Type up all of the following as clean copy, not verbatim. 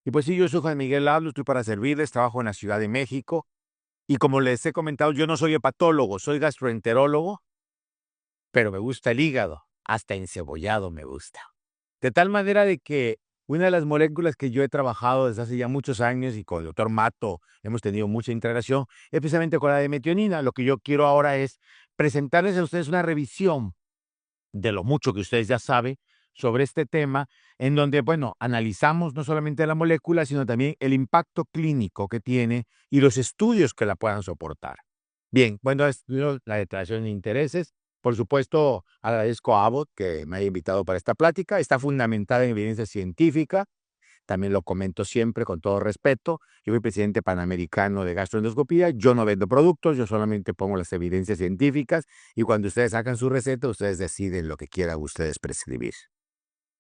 Y pues sí, yo soy Juan Miguel Hablo, estoy para servirles, trabajo en la Ciudad de México. Y como les he comentado, yo no soy hepatólogo, soy gastroenterólogo, pero me gusta el hígado, hasta encebollado me gusta. De tal manera de que una de las moléculas que yo he trabajado desde hace ya muchos años y con el doctor Mato hemos tenido mucha integración, es precisamente con la de metionina. Lo que yo quiero ahora es presentarles a ustedes una revisión de lo mucho que ustedes ya saben sobre este tema, en donde, bueno, analizamos no solamente la molécula, sino también el impacto clínico que tiene y los estudios que la puedan soportar. Bien, bueno, es la declaración de intereses. Por supuesto, agradezco a Abbott que me haya invitado para esta plática. Está fundamentada en evidencia científica. También lo comento siempre con todo respeto. Yo soy presidente panamericano de gastroendoscopía. Yo no vendo productos, yo solamente pongo las evidencias científicas y cuando ustedes sacan su receta, ustedes deciden lo que quieran ustedes prescribir.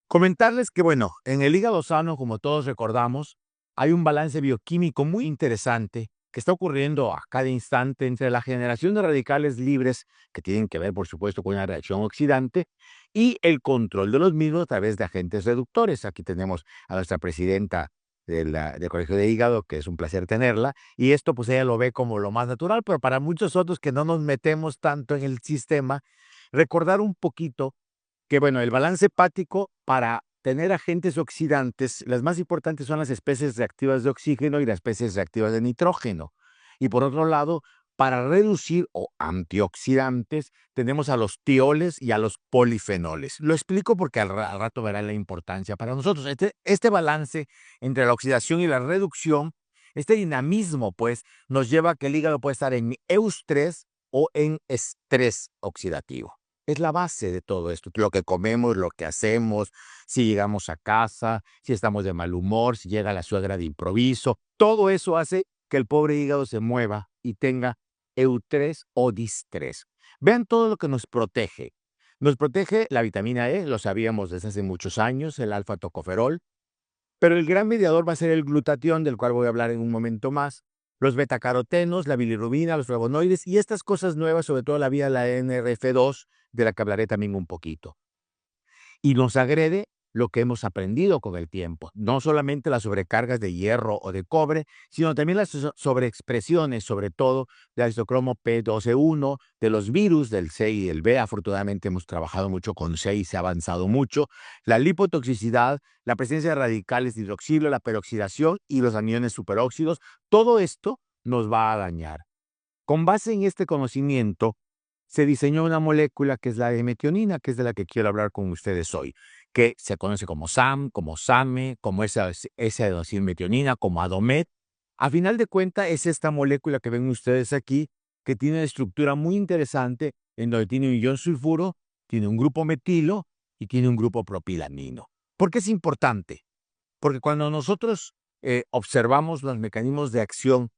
Comentarles que, bueno, en el hígado sano, como todos recordamos, hay un balance bioquímico muy interesante que está ocurriendo a cada instante entre la generación de radicales libres, que tienen que ver, por supuesto, con una reacción oxidante, y el control de los mismos a través de agentes reductores. Aquí tenemos a nuestra presidenta del Colegio de Hígado, que es un placer tenerla, y esto pues ella lo ve como lo más natural, pero para muchos otros que no nos metemos tanto en el sistema, recordar un poquito que, bueno, el balance hepático para tener agentes oxidantes, las más importantes son las especies reactivas de oxígeno y las especies reactivas de nitrógeno. Y por otro lado, para reducir o antioxidantes, tenemos a los tioles y a los polifenoles. Lo explico porque al rato verán la importancia para nosotros. Este balance entre la oxidación y la reducción, este dinamismo, pues, nos lleva a que el hígado puede estar en eustrés o en estrés oxidativo. Es la base de todo esto, lo que comemos, lo que hacemos, si llegamos a casa, si estamos de mal humor, si llega la suegra de improviso, todo eso hace que el pobre hígado se mueva y tenga eustrés o distrés. Vean todo lo que nos protege. Nos protege la vitamina E, lo sabíamos desde hace muchos años, el alfa-tocoferol, pero el gran mediador va a ser el glutatión, del cual voy a hablar en un momento más, los betacarotenos, la bilirrubina, los flavonoides y estas cosas nuevas, sobre todo la vía de la NRF2, de la que hablaré también un poquito. Y nos agrede lo que hemos aprendido con el tiempo, no solamente las sobrecargas de hierro o de cobre, sino también las sobreexpresiones, sobre todo del isocromo P12.1, de los virus del C y el B. Afortunadamente hemos trabajado mucho con C y se ha avanzado mucho. La lipotoxicidad, la presencia de radicales de hidroxilo, la peroxidación y los aniones superóxidos, todo esto nos va a dañar. Con base en este conocimiento, se diseñó una molécula que es la de metionina, que es de la que quiero hablar con ustedes hoy, que se conoce como SAM, como SAMe, como S-adenosine-metionina, como ADOMET. A final de cuentas, es esta molécula que ven ustedes aquí, que tiene una estructura muy interesante, en donde tiene un ion sulfuro, tiene un grupo metilo y tiene un grupo propilamino. ¿Por qué es importante? Porque cuando nosotros observamos los mecanismos de acción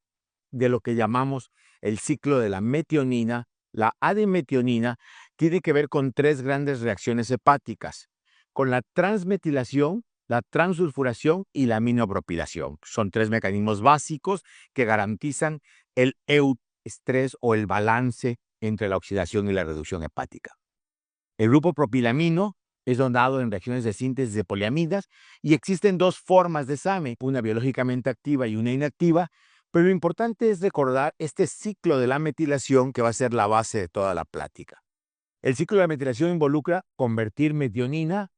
de lo que llamamos el ciclo de la metionina, la adimetionina tiene que ver con tres grandes reacciones hepáticas, con la transmetilación, la transulfuración y la aminopropilación. Son tres mecanismos básicos que garantizan el euestrés o el balance entre la oxidación y la reducción hepática. El grupo propilamino es donado en reacciones de síntesis de poliamidas y existen dos formas de SAMe, una biológicamente activa y una inactiva, pero lo importante es recordar este ciclo de la metilación que va a ser la base de toda la plática. El ciclo de la metilación involucra convertir metionina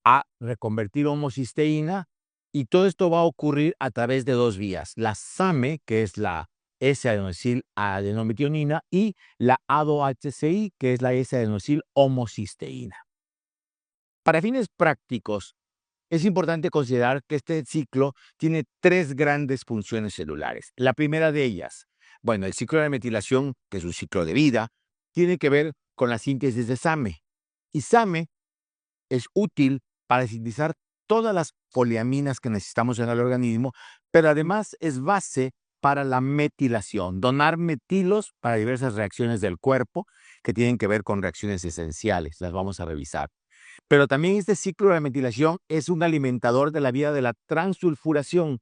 a reconvertir homocisteína y todo esto va a ocurrir a través de dos vías, la SAMe, que es la S-adenosil-adenometionina, y la ADOHCI, que es la S-adenosil-homocisteína. Para fines prácticos, es importante considerar que este ciclo tiene tres grandes funciones celulares. La primera de ellas, bueno, el ciclo de la metilación, que es un ciclo de vida, tiene que ver con la síntesis de SAMe. Y SAMe es útil para sintetizar todas las poliaminas que necesitamos en el organismo, pero además es base para la metilación, donar metilos para diversas reacciones del cuerpo que tienen que ver con reacciones esenciales. Las vamos a revisar. Pero también este ciclo de la metilación es un alimentador de la vía de la transulfuración,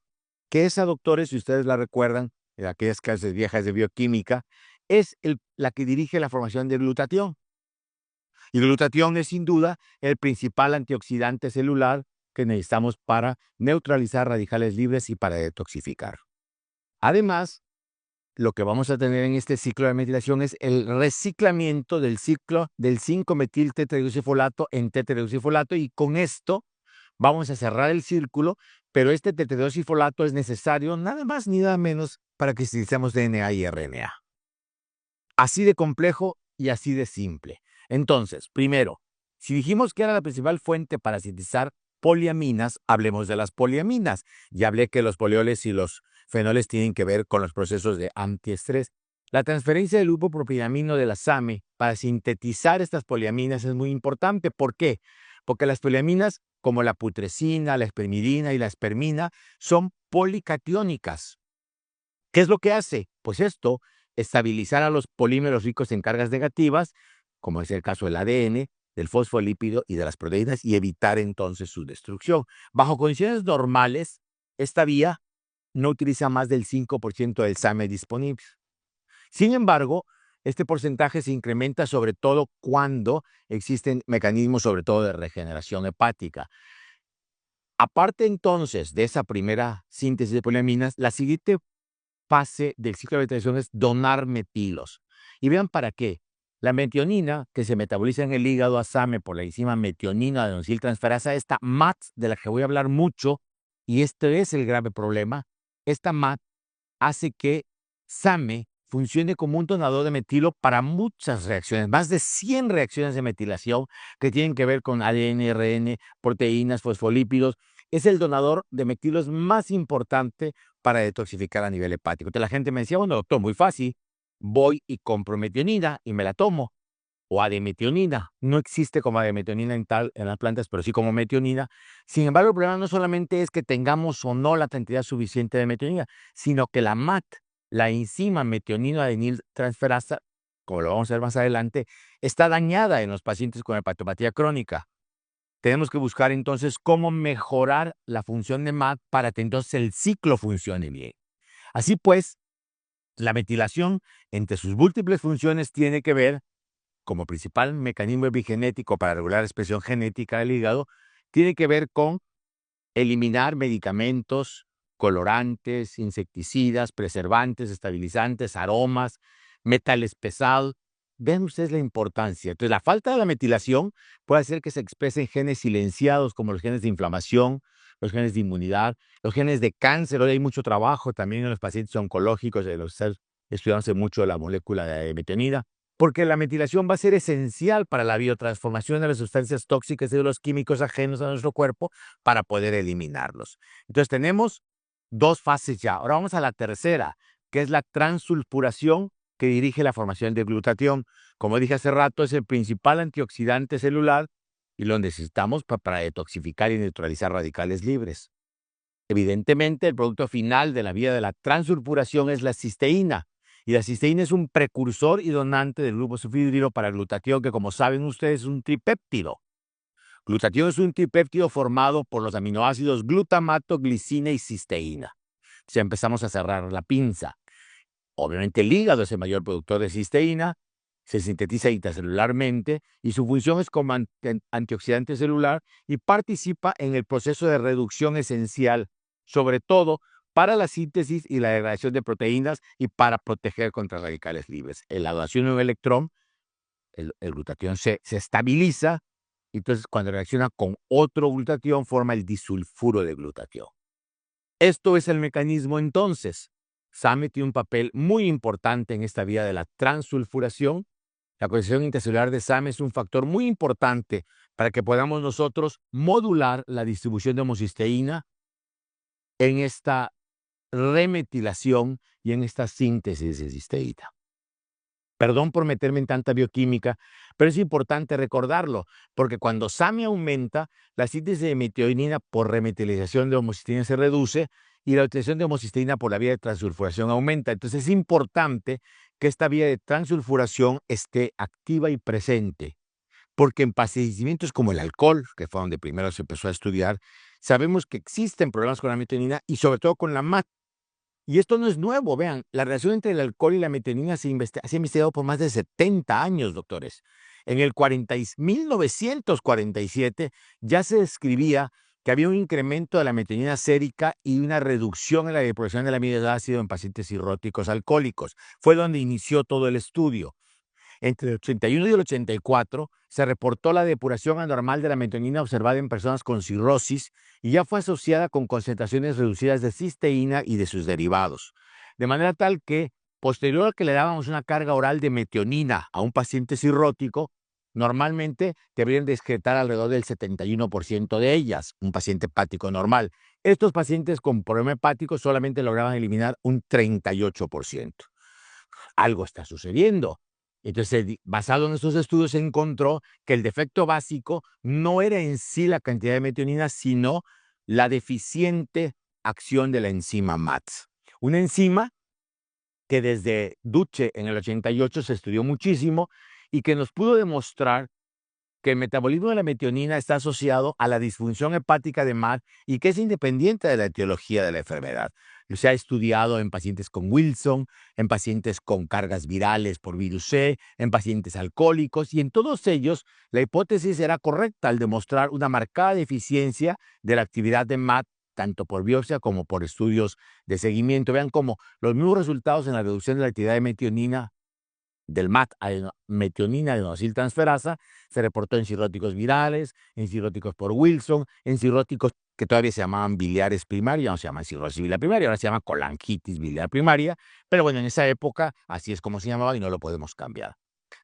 que esa, doctores, si ustedes la recuerdan, en aquellas clases viejas de bioquímica, es la que dirige la formación de glutatión. Y el glutatión es sin duda el principal antioxidante celular que necesitamos para neutralizar radicales libres y para detoxificar. Además, lo que vamos a tener en este ciclo de metilación es el reciclamiento del ciclo del 5-metil-tetrahidroxifolato en tetrahidroxifolato, y con esto vamos a cerrar el círculo, pero este tetrahidroxifolato es necesario nada más ni nada menos para que sinteticemos DNA y RNA. Así de complejo y así de simple. Entonces, primero, si dijimos que era la principal fuente para sintetizar poliaminas, hablemos de las poliaminas. Ya hablé que los polioles y los fenoles tienen que ver con los procesos de antiestrés. La transferencia del grupo propionamino de la SAMe para sintetizar estas poliaminas es muy importante. ¿Por qué? Porque las poliaminas, como la putrescina, la espermidina y la espermina, son policatiónicas. ¿Qué es lo que hace? Pues esto, estabilizar a los polímeros ricos en cargas negativas, como es el caso del ADN, del fosfolípido y de las proteínas, y evitar entonces su destrucción. Bajo condiciones normales, esta vía no utiliza más del 5% del SAMe disponible. Sin embargo, este porcentaje se incrementa sobre todo cuando existen mecanismos, sobre todo de regeneración hepática. Aparte entonces de esa primera síntesis de poliaminas, la siguiente fase del ciclo de metilación es donar metilos. Y vean para qué. La metionina, que se metaboliza en el hígado a SAMe por la enzima metionina adenosíntransferasa, esta MAT, de la que voy a hablar mucho, y este es el grave problema, esta MAT hace que SAMe funcione como un donador de metilo para muchas reacciones, más de 100 reacciones de metilación que tienen que ver con ADN, RN, proteínas, fosfolípidos. Es el donador de metilos más importante para detoxificar a nivel hepático. Entonces la gente me decía, bueno, doctor, muy fácil, voy y compro metionina y me la tomo. O ademetionina. No existe como ademetionina en las plantas, pero sí como metionina. Sin embargo, el problema no solamente es que tengamos o no la cantidad suficiente de metionina, sino que la MAT, la enzima metionina adenil transferasa, como lo vamos a ver más adelante, está dañada en los pacientes con hepatopatía crónica. Tenemos que buscar entonces cómo mejorar la función de MAT para que entonces el ciclo funcione bien. Así pues, la metilación, entre sus múltiples funciones, tiene que ver, como principal mecanismo epigenético para regular la expresión genética del hígado, tiene que ver con eliminar medicamentos, colorantes, insecticidas, preservantes, estabilizantes, aromas, metales pesados. Vean ustedes la importancia. Entonces, la falta de la metilación puede hacer que se expresen genes silenciados como los genes de inflamación, los genes de inmunidad, los genes de cáncer. Hoy hay mucho trabajo también en los pacientes oncológicos, de los estudiándose mucho la molécula de metionina, porque la metilación va a ser esencial para la biotransformación de las sustancias tóxicas y de los químicos ajenos a nuestro cuerpo para poder eliminarlos. Entonces tenemos dos fases ya. Ahora vamos a la tercera, que es la transulfuración, que dirige la formación de glutatión. Como dije hace rato, es el principal antioxidante celular y lo necesitamos para detoxificar y neutralizar radicales libres. Evidentemente, el producto final de la vía de la transulfuración es la cisteína. Y la cisteína es un precursor y donante del grupo sulfhidrilo para glutatión, que como saben ustedes es un tripéptido. Glutatión es un tripéptido formado por los aminoácidos glutamato, glicina y cisteína. Ya empezamos a cerrar la pinza. Obviamente el hígado es el mayor productor de cisteína, se sintetiza intracelularmente y su función es como antioxidante celular y participa en el proceso de reducción esencial, sobre todo para la síntesis y la degradación de proteínas y para proteger contra radicales libres. En la donación de un electrón, el glutatión se estabiliza, y entonces cuando reacciona con otro glutatión forma el disulfuro de glutatión. Esto es el mecanismo entonces. SAMe tiene un papel muy importante en esta vía de la transulfuración. La concentración intracelular de SAMe es un factor muy importante para que podamos nosotros modular la distribución de homocisteína en esta remetilación y en esta síntesis de cisteína. Perdón por meterme en tanta bioquímica, pero es importante recordarlo, porque cuando SAMe aumenta, la síntesis de metionina por remetilización de homocisteína se reduce y la utilización de homocisteína por la vía de transulfuración aumenta. Entonces es importante que esta vía de transulfuración esté activa y presente. Porque en padecimientos como el alcohol, que fue donde primero se empezó a estudiar, sabemos que existen problemas con la metionina y sobre todo con la MAT. Y esto no es nuevo, vean, la relación entre el alcohol y la metionina se ha investigado por más de 70 años, doctores. En el 1947 ya se describía que había un incremento de la metionina sérica y una reducción en la depuración del aminoácido en pacientes cirróticos alcohólicos. Fue donde inició todo el estudio. Entre el 81 y el 84 se reportó la depuración anormal de la metionina observada en personas con cirrosis y ya fue asociada con concentraciones reducidas de cisteína y de sus derivados. De manera tal que, posterior a que le dábamos una carga oral de metionina a un paciente cirrótico, normalmente deberían de excretar alrededor del 71% de ellas, un paciente hepático normal. Estos pacientes con problema hepático solamente lograban eliminar un 38%. Algo está sucediendo. Entonces, basado en estos estudios, se encontró que el defecto básico no era en sí la cantidad de metionina, sino la deficiente acción de la enzima MATS. Una enzima que desde Duce en el 88 se estudió muchísimo y que nos pudo demostrar que el metabolismo de la metionina está asociado a la disfunción hepática de MAD y que es independiente de la etiología de la enfermedad. Se ha estudiado en pacientes con Wilson, en pacientes con cargas virales por virus C, en pacientes alcohólicos, y en todos ellos la hipótesis era correcta al demostrar una marcada deficiencia de la actividad de MAD, tanto por biopsia como por estudios de seguimiento. Vean cómo los mismos resultados en la reducción de la actividad de metionina del MAT, metionina adenosiltransferasa, se reportó en cirróticos virales, en cirróticos por Wilson, en cirróticos que todavía se llamaban biliares primarias, no se llaman cirrosis biliar primaria, ahora se llama colangitis biliar primaria, pero bueno, en esa época así es como se llamaba y no lo podemos cambiar.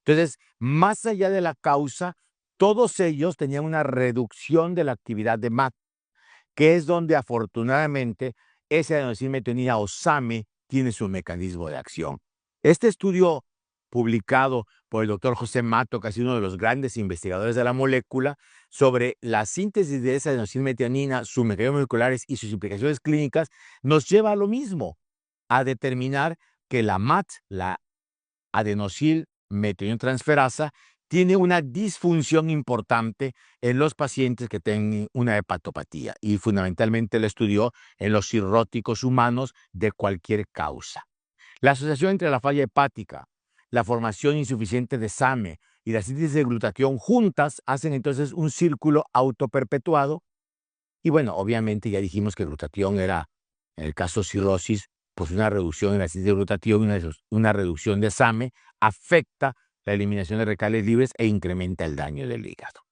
Entonces, más allá de la causa, todos ellos tenían una reducción de la actividad de MAT, que es donde afortunadamente esa adenosilmetionina o SAMe tiene su mecanismo de acción. Este estudio publicado por el doctor José Mato, que ha sido uno de los grandes investigadores de la molécula, sobre la síntesis de esa adenosilmetionina, sus mecanismos moleculares y sus implicaciones clínicas, nos lleva a lo mismo, a determinar que la MAT, la adenosilmetioninotransferasa, tiene una disfunción importante en los pacientes que tienen una hepatopatía y fundamentalmente lo estudió en los cirróticos humanos de cualquier causa. La asociación entre la falla hepática, la formación insuficiente de SAMe y la síntesis de glutatión juntas hacen entonces un círculo autoperpetuado. Y bueno, obviamente ya dijimos que glutatión era, en el caso cirrosis, pues una reducción en la síntesis de glutatión, una reducción de SAMe, afecta la eliminación de radicales libres e incrementa el daño del hígado.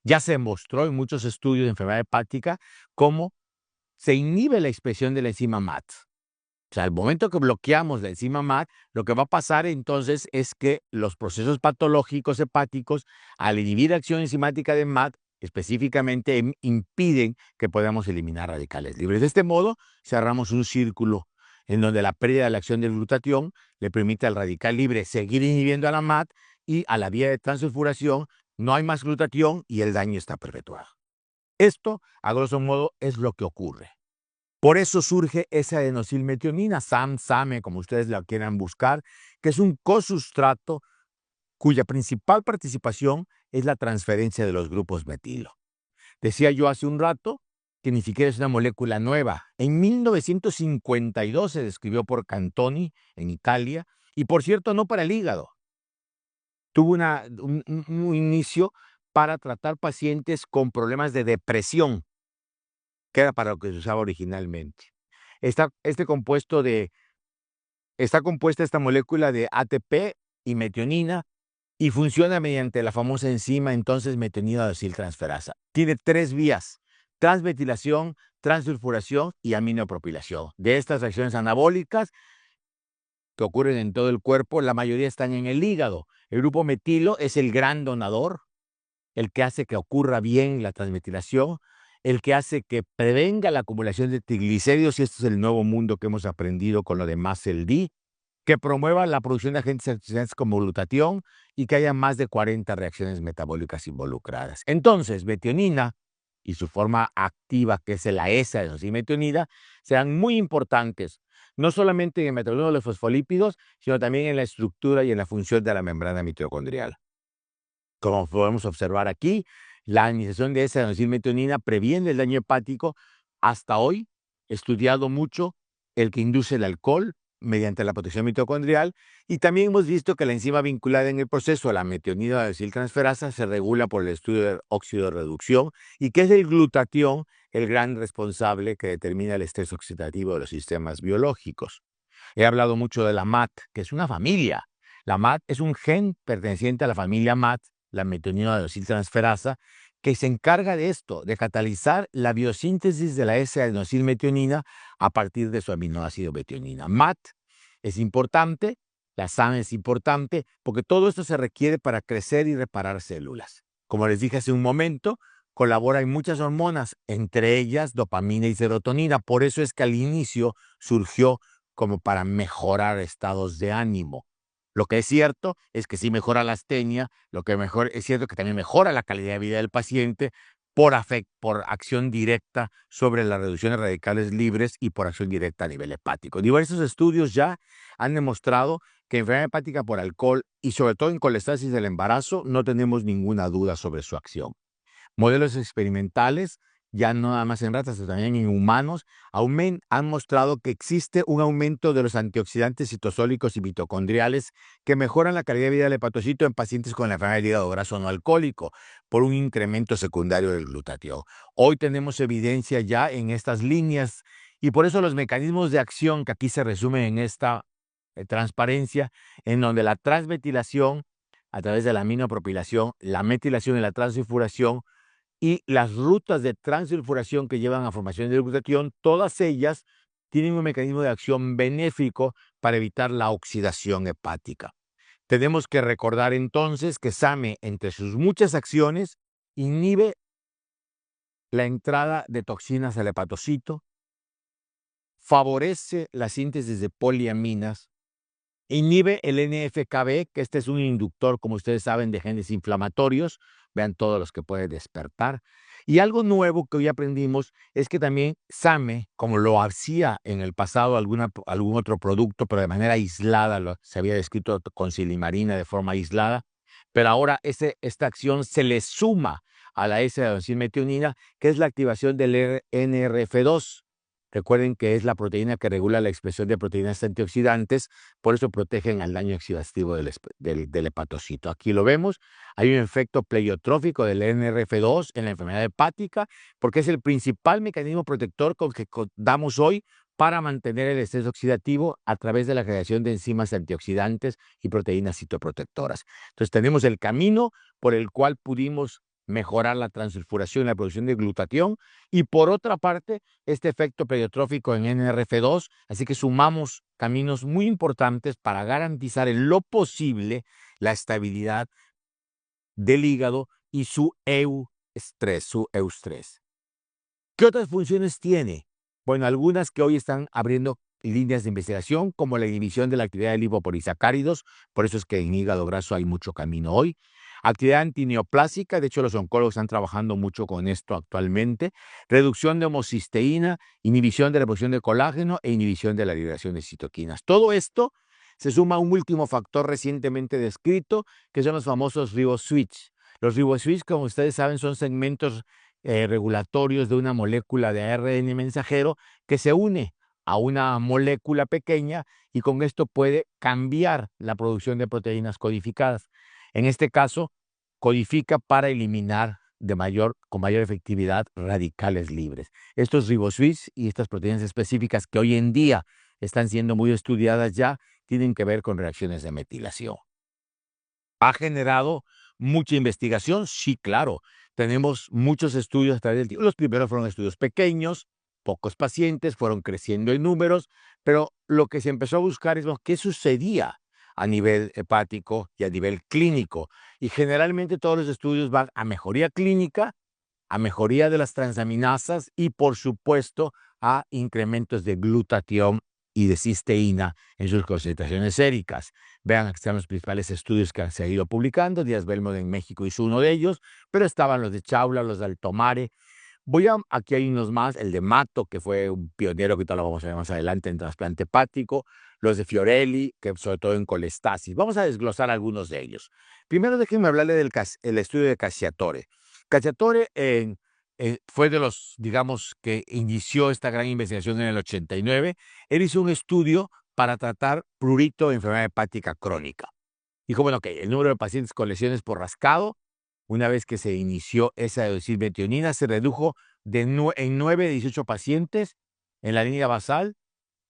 Ya se demostró en muchos estudios de enfermedad hepática cómo se inhibe la expresión de la enzima MAT. O sea, al momento que bloqueamos la enzima MAT, lo que va a pasar entonces es que los procesos patológicos hepáticos, al inhibir la acción enzimática de MAT, específicamente impiden que podamos eliminar radicales libres. De este modo, cerramos un círculo en donde la pérdida de la acción del glutatión le permite al radical libre seguir inhibiendo a la MAT y a la vía de transsulfuración no hay más glutatión y el daño está perpetuado. Esto, a grosso modo, es lo que ocurre. Por eso surge esa adenosilmetionina, SAMe, como ustedes la quieran buscar, que es un cosustrato cuya principal participación es la transferencia de los grupos metilo. Decía yo hace un rato que ni siquiera es una molécula nueva. En 1952 se describió por Cantoni en Italia y, por cierto, no para el hígado. Tuvo un inicio para tratar pacientes con problemas de depresión, que era para lo que se usaba originalmente. Está compuesta esta molécula de ATP y metionina y funciona mediante la famosa enzima entonces metionina adenosiltransferasa. Tiene 3 vías: transmetilación, transsulfuración y aminopropilación. De estas reacciones anabólicas que ocurren en todo el cuerpo, la mayoría están en el hígado. El grupo metilo es el gran donador, el que hace que ocurra bien la transmetilación, el que hace que prevenga la acumulación de triglicéridos, y esto es el nuevo mundo que hemos aprendido con lo de MASLD, que promueva la producción de agentes antioxidantes como glutatión y que haya más de 40 reacciones metabólicas involucradas. Entonces, metionina y su forma activa, que es la S-adenosilmetionina, serán muy importantes, no solamente en el metabolismo de los fosfolípidos, sino también en la estructura y en la función de la membrana mitocondrial. como podemos observar aquí, la administración de esa adenosine-metionina previene el daño hepático. Hasta hoy, estudiado mucho el que induce el alcohol mediante la protección mitocondrial, y también hemos visto que la enzima vinculada en el proceso a la metionina adenosine-transferasa se regula por el estudio de oxidorreducción, y que es el glutatión el gran responsable que determina el estrés oxidativo de los sistemas biológicos. He hablado mucho de la MAT, que es una familia. La MAT es un gen perteneciente a la familia MAT, la metionina adenosine-transferasa, que se encarga de esto, de catalizar la biosíntesis de la S-adenosilmetionina a partir de su aminoácido metionina. MAT es importante, la SAM es importante, porque todo esto se requiere para crecer y reparar células. Como les dije hace un momento, colabora en muchas hormonas, entre ellas dopamina y serotonina. Por eso es que al inicio surgió como para mejorar estados de ánimo. Lo que es cierto es que sí mejora la astenia, lo que es cierto que también mejora la calidad de vida del paciente por acción directa sobre la reducción de radicales libres y por acción directa a nivel hepático. Diversos estudios ya han demostrado que enfermedad hepática por alcohol y sobre todo en colestasis del embarazo no tenemos ninguna duda sobre su acción. Modelos experimentales, ya no nada más en ratas, sino también en humanos, han mostrado que existe un aumento de los antioxidantes citosólicos y mitocondriales que mejoran la calidad de vida del hepatocito en pacientes con la enfermedad del hígado graso no alcohólico por un incremento secundario del glutatión. Hoy tenemos evidencia ya en estas líneas y por eso los mecanismos de acción que aquí se resumen en esta transparencia, en donde la transmetilación a través de la aminopropilación, la metilación y la transsulfuración y las rutas de transsulfuración que llevan a formación de glutatión, todas ellas tienen un mecanismo de acción benéfico para evitar la oxidación hepática. Tenemos que recordar entonces que SAMe, entre sus muchas acciones, inhibe la entrada de toxinas al hepatocito, favorece la síntesis de poliaminas, inhibe el NF-κB, que este es un inductor, como ustedes saben, de genes inflamatorios. Vean todos los que puede despertar. Y algo nuevo que hoy aprendimos es que también SAMe, como lo hacía en el pasado algún otro producto, pero de manera aislada, se había descrito con silimarina de forma aislada, pero ahora esta acción se le suma a la S-adenosine-metionina, que es la activación del NRF2. Recuerden que es la proteína que regula la expresión de proteínas antioxidantes, por eso protegen al daño oxidativo del hepatocito. Aquí lo vemos, hay un efecto pleiotrófico del NRF2 en la enfermedad hepática, porque es el principal mecanismo protector con que contamos hoy para mantener el estrés oxidativo a través de la creación de enzimas antioxidantes y proteínas citoprotectoras. Entonces tenemos el camino por el cual pudimos mejorar la transsulfuración y la producción de glutatión, y por otra parte, este efecto pleiotrófico en NRF2, así que sumamos caminos muy importantes para garantizar en lo posible la estabilidad del hígado y su eustrés. ¿Qué otras funciones tiene? Bueno, algunas que hoy están abriendo líneas de investigación, como la inhibición de la actividad de lipopolisacáridos, por eso es que en hígado graso hay mucho camino hoy. Actividad antineoplásica, de hecho los oncólogos están trabajando mucho con esto actualmente. Reducción de homocisteína, inhibición de la producción de colágeno e inhibición de la liberación de citoquinas. Todo esto se suma a un último factor recientemente descrito, que son los famosos riboswitch. Los riboswitch, como ustedes saben, son segmentos regulatorios de una molécula de ARN mensajero que se une a una molécula pequeña y con esto puede cambiar la producción de proteínas codificadas. En este caso, codifica para eliminar con mayor efectividad radicales libres. Estos riboswitch y estas proteínas específicas que hoy en día están siendo muy estudiadas ya, tienen que ver con reacciones de metilación. ¿Ha generado mucha investigación? Sí, claro. Tenemos muchos estudios a través del tiempo. Los primeros fueron estudios pequeños, pocos pacientes, fueron creciendo en números, pero lo que se empezó a buscar es qué sucedía a nivel hepático y a nivel clínico. Y generalmente todos los estudios van a mejoría clínica, a mejoría de las transaminasas y, por supuesto, a incrementos de glutatión y de cisteína en sus concentraciones séricas. Vean, aquí están los principales estudios que se han ido publicando. Díaz Belmont en México hizo uno de ellos, pero estaban los de Chaula, los de Altomare. Aquí hay unos más, el de Mato, que fue un pionero que todo lo vamos a ver más adelante en trasplante hepático, los de Fiorelli, que sobre todo en colestasis. Vamos a desglosar algunos de ellos. Primero déjenme hablarle del el estudio de Cacciatore. Cacciatore fue de los, digamos, que inició esta gran investigación en el 89. Él hizo un estudio para tratar prurito de enfermedad hepática crónica. Dijo, bueno, que el número de pacientes con lesiones por rascado, una vez que se inició esa deoxilmetionina, se redujo en 9 de 18 pacientes en la línea basal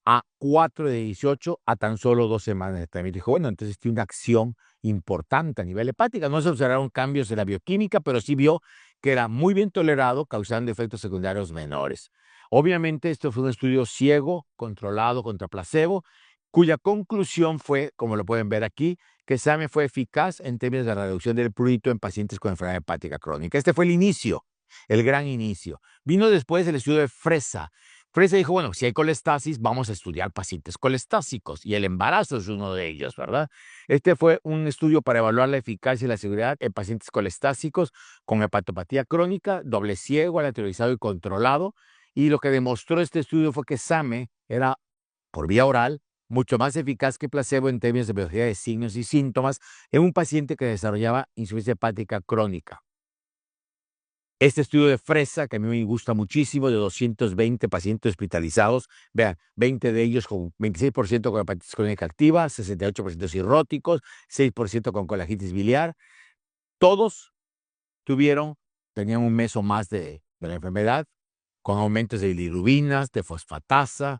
a 4 de 18 a tan solo 2 semanas de tratamiento. Dijo, bueno, entonces tiene una acción importante a nivel hepática. No se observaron cambios en la bioquímica, pero sí vio que era muy bien tolerado, causando efectos secundarios menores. Obviamente, esto fue un estudio ciego, controlado contra placebo, cuya conclusión fue, como lo pueden ver aquí, que SAMe fue eficaz en términos de la reducción del prurito en pacientes con enfermedad hepática crónica. Este fue el inicio, el gran inicio. Vino después el estudio de Fresa. Fresa dijo, bueno, si hay colestasis, vamos a estudiar pacientes colestásicos, y el embarazo es uno de ellos, ¿verdad? Este fue un estudio para evaluar la eficacia y la seguridad en pacientes colestásicos con hepatopatía crónica, doble ciego, aleatorizado y controlado, y lo que demostró este estudio fue que SAMe era, por vía oral, mucho más eficaz que placebo en términos de velocidad de signos y síntomas en un paciente que desarrollaba insuficiencia hepática crónica. Este estudio de Fresa, que a mí me gusta muchísimo, de 220 pacientes hospitalizados, vean, 20 de ellos con 26% con hepatitis crónica activa, 68% cirróticos, 6% con colagitis biliar, todos tenían un mes o más de la enfermedad, con aumentos de bilirrubinas, de fosfatasa,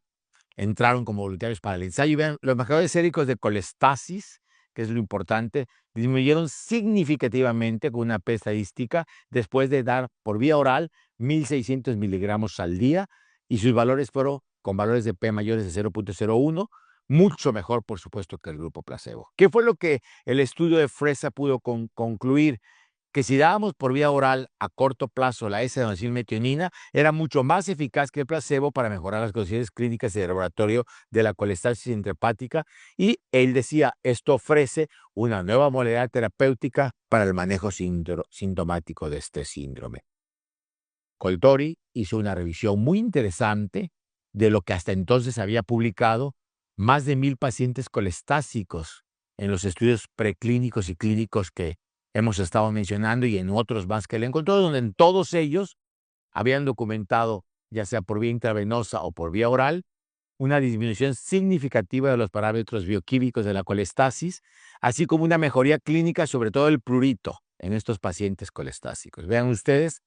entraron como voluntarios para el ensayo. Y vean, los marcadores séricos de colestasis, que es lo importante, disminuyeron significativamente con una P estadística después de dar por vía oral 1.600 miligramos al día, y sus valores fueron con valores de P mayores de 0.01, mucho mejor, por supuesto, que el grupo placebo. ¿Qué fue lo que el estudio de Fresa pudo concluir? Que si dábamos por vía oral a corto plazo la S-adenosine-metionina, era mucho más eficaz que el placebo para mejorar las condiciones clínicas y de laboratorio de la colestasis intrahepática, y él decía, esto ofrece una nueva modalidad terapéutica para el manejo sintomático de este síndrome. Coltori hizo una revisión muy interesante de lo que hasta entonces había publicado más de 1,000 pacientes colestásicos en los estudios preclínicos y clínicos que hemos estado mencionando, y en otros más que él encontró, donde en todos ellos habían documentado, ya sea por vía intravenosa o por vía oral, una disminución significativa de los parámetros bioquímicos de la colestasis, así como una mejoría clínica, sobre todo el prurito, en estos pacientes colestásicos. Vean ustedes,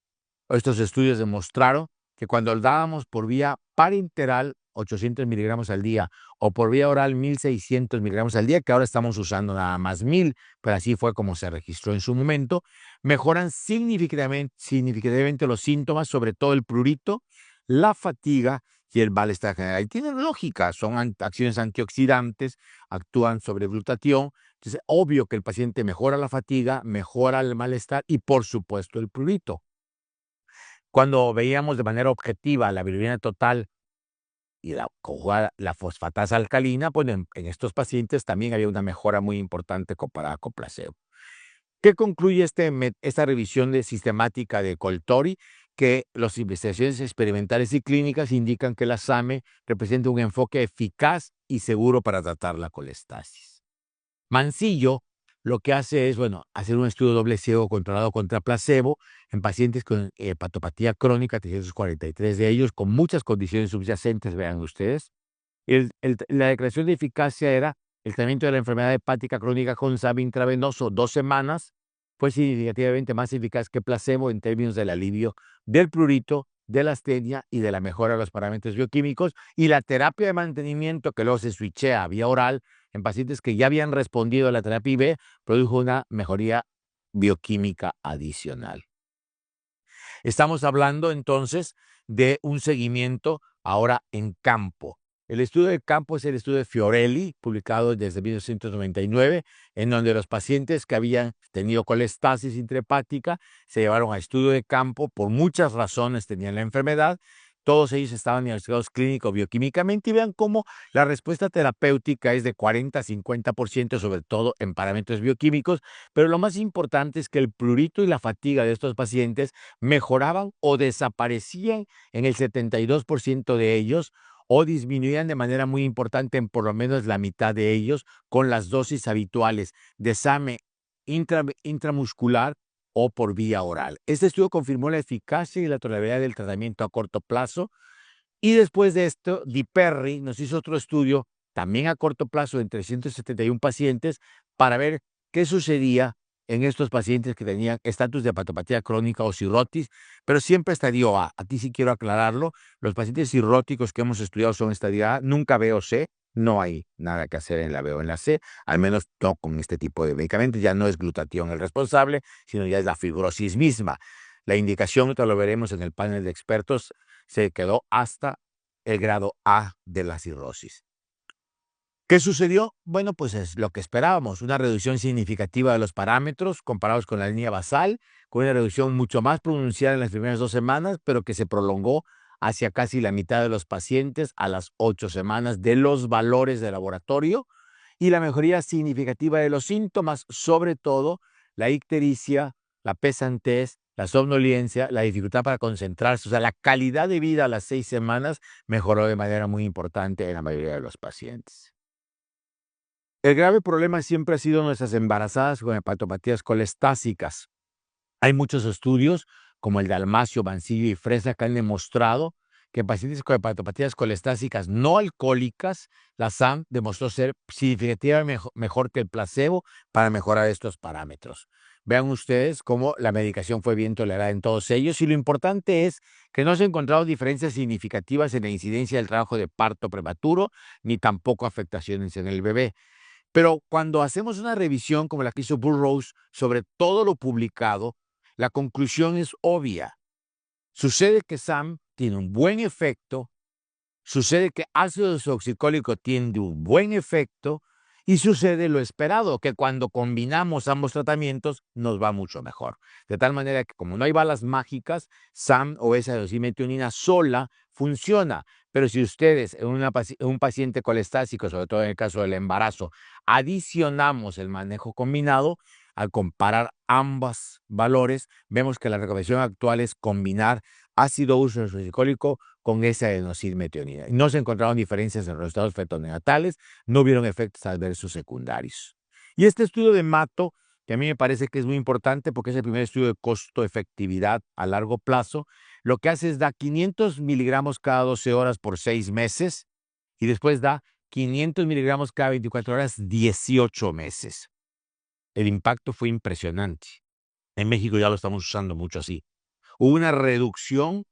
estos estudios demostraron que cuando dábamos por vía parenteral 800 miligramos al día o por vía oral 1.600 miligramos al día, que ahora estamos usando nada más 1,000, pero así fue como se registró en su momento, mejoran significativamente los síntomas, sobre todo el prurito, la fatiga y el malestar general. Y tienen lógica, son acciones antioxidantes, actúan sobre glutatión. Entonces, obvio que el paciente mejora la fatiga, mejora el malestar y, por supuesto, el prurito. Cuando veíamos de manera objetiva la bilirrubina total y conjugada la fosfatasa alcalina, pues en estos pacientes también había una mejora muy importante comparada con placebo. ¿Qué concluye esta revisión sistemática de Coltori? Que las investigaciones experimentales y clínicas indican que la SAMe representa un enfoque eficaz y seguro para tratar la colestasis. Mancillo lo que hace es, hacer un estudio doble ciego controlado contra placebo en pacientes con hepatopatía crónica, 343 de ellos, con muchas condiciones subyacentes, vean ustedes. La declaración de eficacia era el tratamiento de la enfermedad hepática crónica con SAMe intravenoso 2 semanas, fue significativamente más eficaz que placebo en términos del alivio del prurito, de la astenia y de la mejora de los parámetros bioquímicos, y la terapia de mantenimiento, que luego se switchea a vía oral en pacientes que ya habían respondido a la terapia IV, produjo una mejoría bioquímica adicional. Estamos hablando entonces de un seguimiento ahora en campo. El estudio de campo es el estudio de Fiorelli, publicado desde 1999, en donde los pacientes que habían tenido colestasis intrahepática se llevaron a estudio de campo. Por muchas razones tenían la enfermedad, Todos ellos estaban diagnosticados clínico bioquímicamente y vean cómo la respuesta terapéutica es de 40 a 50%, sobre todo en parámetros bioquímicos, pero lo más importante es que el prurito y la fatiga de estos pacientes mejoraban o desaparecían en el 72% de ellos o disminuían de manera muy importante en por lo menos la mitad de ellos con las dosis habituales de SAMe intramuscular o por vía oral. Este estudio confirmó la eficacia y la tolerabilidad del tratamiento a corto plazo y después de esto, DiPerri nos hizo otro estudio también a corto plazo en 371 pacientes para ver qué sucedía en estos pacientes que tenían estatus de hepatopatía crónica o cirrosis, pero siempre estadio A. Aquí sí quiero aclararlo, los pacientes cirróticos que hemos estudiado son estadio A, nunca B o C, no hay nada que hacer en la B o en la C, al menos no con este tipo de medicamentos, ya no es glutatión el responsable, sino ya es la fibrosis misma. La indicación, lo veremos en el panel de expertos, se quedó hasta el grado A de la cirrosis. ¿Qué sucedió? Bueno, pues es lo que esperábamos, una reducción significativa de los parámetros comparados con la línea basal, con una reducción mucho más pronunciada en las primeras 2 semanas, pero que se prolongó hacia casi la mitad de los pacientes a las 8 semanas de los valores de laboratorio y la mejoría significativa de los síntomas, sobre todo la ictericia, la pesantez, la somnolencia, la dificultad para concentrarse, o sea, la calidad de vida a las 6 semanas mejoró de manera muy importante en la mayoría de los pacientes. El grave problema siempre ha sido nuestras embarazadas con hepatopatías colestásicas. Hay muchos estudios, como el de Almacio, Mancillo y Fresa, que han demostrado que en pacientes con hepatopatías colestásicas no alcohólicas, la SAM demostró ser significativamente mejor que el placebo para mejorar estos parámetros. Vean ustedes cómo la medicación fue bien tolerada en todos ellos y lo importante es que no se han encontrado diferencias significativas en la incidencia del trabajo de parto prematuro ni tampoco afectaciones en el bebé. Pero cuando hacemos una revisión como la que hizo Burroughs sobre todo lo publicado, la conclusión es obvia. Sucede que SAM tiene un buen efecto, sucede que ácido desoxicólico tiene un buen efecto y sucede lo esperado, que cuando combinamos ambos tratamientos nos va mucho mejor. De tal manera que como no hay balas mágicas, SAM o esa dosimetionina sola funciona. Pero si ustedes en un paciente colestásico, sobre todo en el caso del embarazo, adicionamos el manejo combinado, al comparar ambos valores, vemos que la recomendación actual es combinar ácido ursodesoxicólico con esa adenosine-metionina. No se encontraron diferencias en los resultados fetonenatales, no hubieron efectos adversos secundarios. Y este estudio de Mato, que a mí me parece que es muy importante porque es el primer estudio de costo-efectividad a largo plazo, lo que hace es da 500 miligramos cada 12 horas por 6 meses y después da 500 miligramos cada 24 horas 18 meses. El impacto fue impresionante. En México ya lo estamos usando mucho así. Hubo una reducción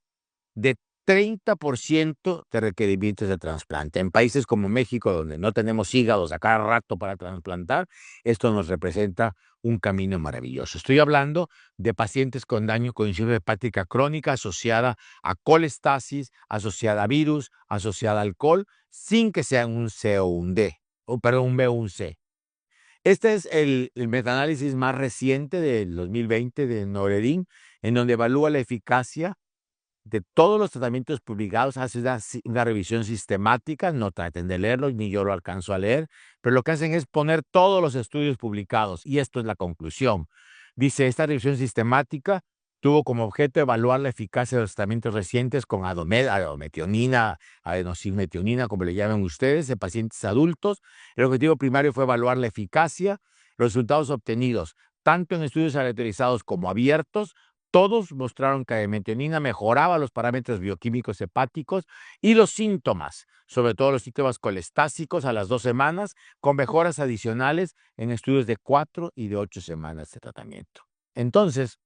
de 30% de requerimientos de trasplante. En países como México, donde no tenemos hígados a cada rato para trasplantar, esto nos representa un camino maravilloso. Estoy hablando de pacientes con daño con insuficiencia hepática crónica asociada a colestasis, asociada a virus, asociada a alcohol, sin que sean un C o un D, o perdón, un B o un C. Este es el metaanálisis más reciente del 2020 de Noureddin, en donde evalúa la eficacia de todos los tratamientos publicados, hace una revisión sistemática, no traten de leerlo, ni yo lo alcanzo a leer, pero lo que hacen es poner todos los estudios publicados, y esto es la conclusión. Dice, esta revisión sistemática tuvo como objeto evaluar la eficacia de los tratamientos recientes con adometionina, adenosine-metionina, como le llaman ustedes, en pacientes adultos. El objetivo primario fue evaluar la eficacia, los resultados obtenidos, tanto en estudios aleatorizados como abiertos. Todos mostraron que la metionina mejoraba los parámetros bioquímicos hepáticos y los síntomas, sobre todo los síntomas colestásicos a las 2 semanas, con mejoras adicionales en estudios de 4 y de 8 semanas de tratamiento. Entonces,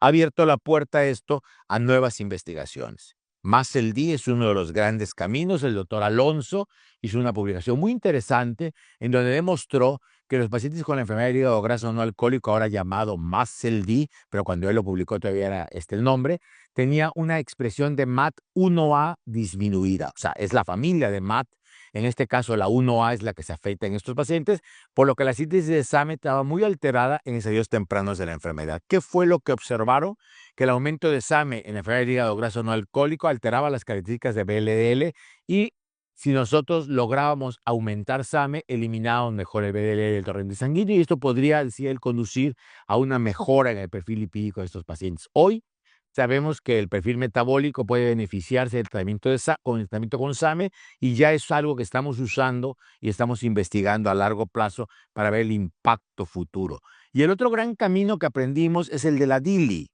ha abierto la puerta a esto a nuevas investigaciones. MASLD es uno de los grandes caminos. El doctor Alonso hizo una publicación muy interesante en donde demostró que los pacientes con la enfermedad del hígado graso no alcohólico, ahora llamado MASLD, pero cuando él lo publicó todavía era el nombre, tenía una expresión de MAT1A disminuida. O sea, es la familia de MAT, En este caso, la 1A es la que se afecta en estos pacientes, por lo que la síntesis de SAMe estaba muy alterada en estadios tempranos de la enfermedad. ¿Qué fue lo que observaron? Que el aumento de SAMe en la enfermedad del hígado graso no alcohólico alteraba las características de VLDL y si nosotros lográbamos aumentar SAMe, eliminábamos mejor el VLDL del torrente sanguíneo y esto podría, decía él, conducir a una mejora en el perfil lipídico de estos pacientes. Hoy sabemos que el perfil metabólico puede beneficiarse del tratamiento, con el tratamiento con SAMe y ya es algo que estamos usando y estamos investigando a largo plazo para ver el impacto futuro. Y el otro gran camino que aprendimos es el de la DILI.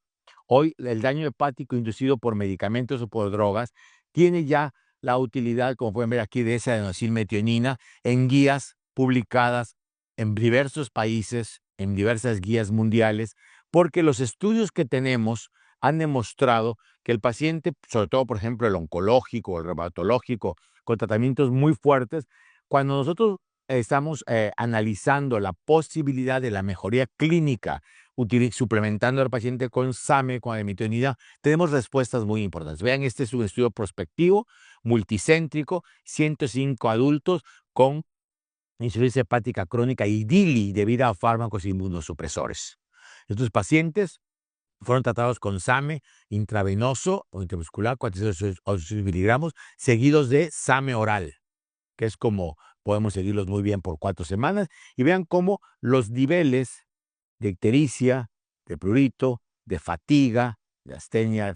Hoy el daño hepático inducido por medicamentos o por drogas tiene ya la utilidad, como pueden ver aquí, de esa adenosine-metionina en guías publicadas en diversos países, en diversas guías mundiales, porque los estudios que tenemos han demostrado que el paciente, sobre todo, por ejemplo, el oncológico o el reumatológico, con tratamientos muy fuertes, cuando nosotros estamos analizando la posibilidad de la mejoría clínica, suplementando al paciente con SAMe, con admetonida, tenemos respuestas muy importantes. Vean, este es un estudio prospectivo, multicéntrico, 105 adultos con insuficiencia hepática crónica y DILI debido a fármacos inmunosupresores. Estos pacientes fueron tratados con SAMe intravenoso o intramuscular, 400 miligramos, seguidos de SAMe oral, que es como podemos seguirlos muy bien por 4 semanas. Y vean cómo los niveles de ictericia, de prurito, de fatiga, de astenia,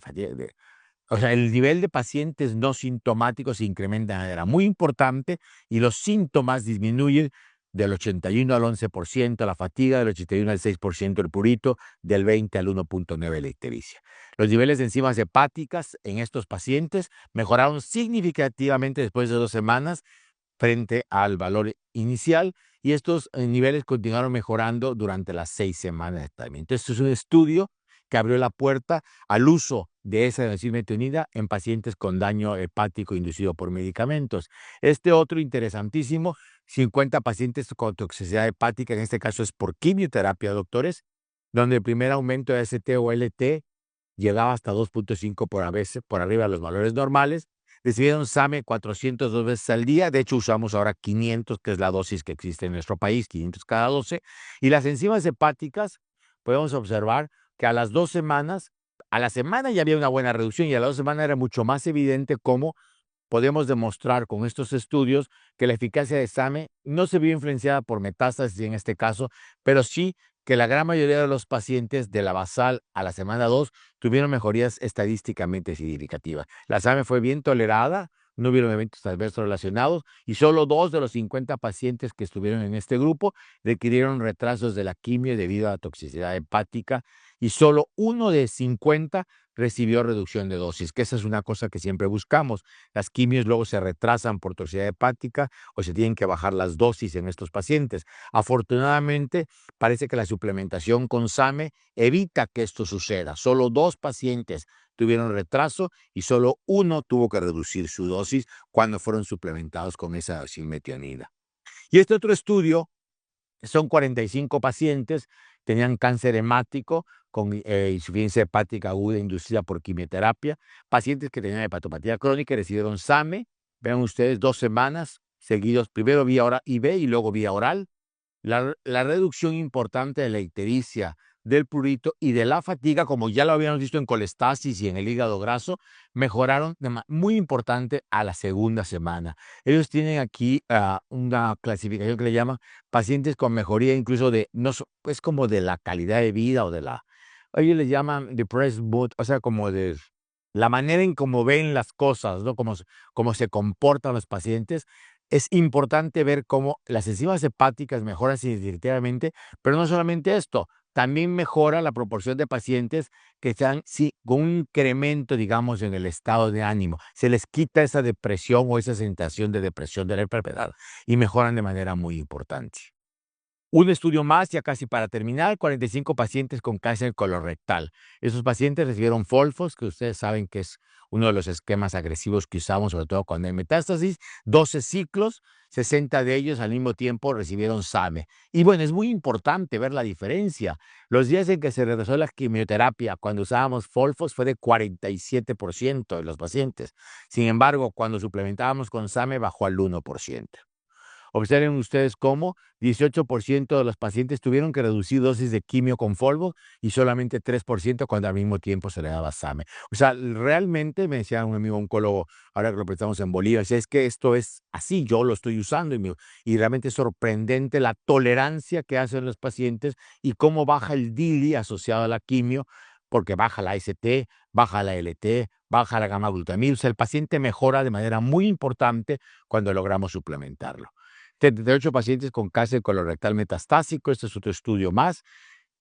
o sea, el nivel de pacientes no sintomáticos se incrementa de manera muy importante y los síntomas disminuyen del 81 al 11%, la fatiga del 81 al 6%, el prurito del 20 al 1.9% la ictericia. Los niveles de enzimas hepáticas en estos pacientes mejoraron significativamente después de 2 semanas frente al valor inicial y estos niveles continuaron mejorando durante las 6 semanas de tratamiento. Esto es un estudio que abrió la puerta al uso de esa adenosine-metionina en pacientes con daño hepático inducido por medicamentos. Este otro interesantísimo, 50 pacientes con toxicidad hepática, en este caso es por quimioterapia, doctores, donde el primer aumento de ST o LT llegaba hasta 2.5 por arriba de los valores normales. Recibieron SAMe 402 veces al día. De hecho, usamos ahora 500, que es la dosis que existe en nuestro país, 500 cada 12. Y las enzimas hepáticas, podemos observar que a las 2 semanas, a la semana ya había una buena reducción y a las 2 semanas era mucho más evidente cómo podemos demostrar con estos estudios que la eficacia de SAMe no se vio influenciada por metástasis en este caso, pero sí que la gran mayoría de los pacientes de la basal a la semana 2 tuvieron mejorías estadísticamente significativas. La SAMe fue bien tolerada, no hubieron eventos adversos relacionados y solo 2 de los 50 pacientes que estuvieron en este grupo requirieron retrasos de la quimio debido a la toxicidad hepática y solo 1 de 50 recibió reducción de dosis, que esa es una cosa que siempre buscamos. Las quimios luego se retrasan por toxicidad hepática o se tienen que bajar las dosis en estos pacientes. Afortunadamente, parece que la suplementación con SAMe evita que esto suceda. Solo 2 pacientes tuvieron retraso y solo 1 tuvo que reducir su dosis cuando fueron suplementados con esa metionina. Y este otro estudio, son 45 pacientes, tenían cáncer hemático con insuficiencia hepática aguda inducida por quimioterapia, pacientes que tenían hepatopatía crónica y recibieron SAMe, vean ustedes, 2 semanas seguidos, primero vía oral IV y luego vía oral. La reducción importante de la ictericia, del prurito y de la fatiga, como ya lo habíamos visto en colestasis y en el hígado graso, mejoraron muy importante a la segunda semana. Ellos tienen aquí una clasificación que le llaman pacientes con mejoría incluso de, no, es como de la calidad de vida o de la, ellos le llaman depressed mood, o sea, como de la manera en cómo ven las cosas, ¿no? Cómo se comportan los pacientes. Es importante ver cómo las enzimas hepáticas mejoran significativamente, pero no solamente esto, también mejora la proporción de pacientes que están con un incremento, digamos, en el estado de ánimo. Se les quita esa depresión o esa sensación de depresión de la enfermedad y mejoran de manera muy importante. Un estudio más, ya casi para terminar, 45 pacientes con cáncer colorectal. Esos pacientes recibieron Folfos, que ustedes saben que es uno de los esquemas agresivos que usamos, sobre todo cuando hay metástasis. 12 ciclos, 60 de ellos al mismo tiempo recibieron SAMe. Y bueno, es muy importante ver la diferencia. Los días en que se realizó la quimioterapia, cuando usábamos Folfox, fue de 47% de los pacientes. Sin embargo, cuando suplementábamos con SAMe, bajó al 1%. Observen ustedes cómo 18% de los pacientes tuvieron que reducir dosis de quimio con Folvo y solamente 3% cuando al mismo tiempo se le daba SAMe. O sea, realmente me decía un amigo oncólogo, ahora que lo prestamos en Bolivia, decía, es que esto es así, yo lo estoy usando y realmente es sorprendente la tolerancia que hacen los pacientes y cómo baja el DILI asociado a la quimio, porque baja la AST, baja la LT, baja la gamma glutamil. O sea, el paciente mejora de manera muy importante cuando logramos suplementarlo. 78 pacientes con cáncer colorectal metastásico, este es otro estudio más.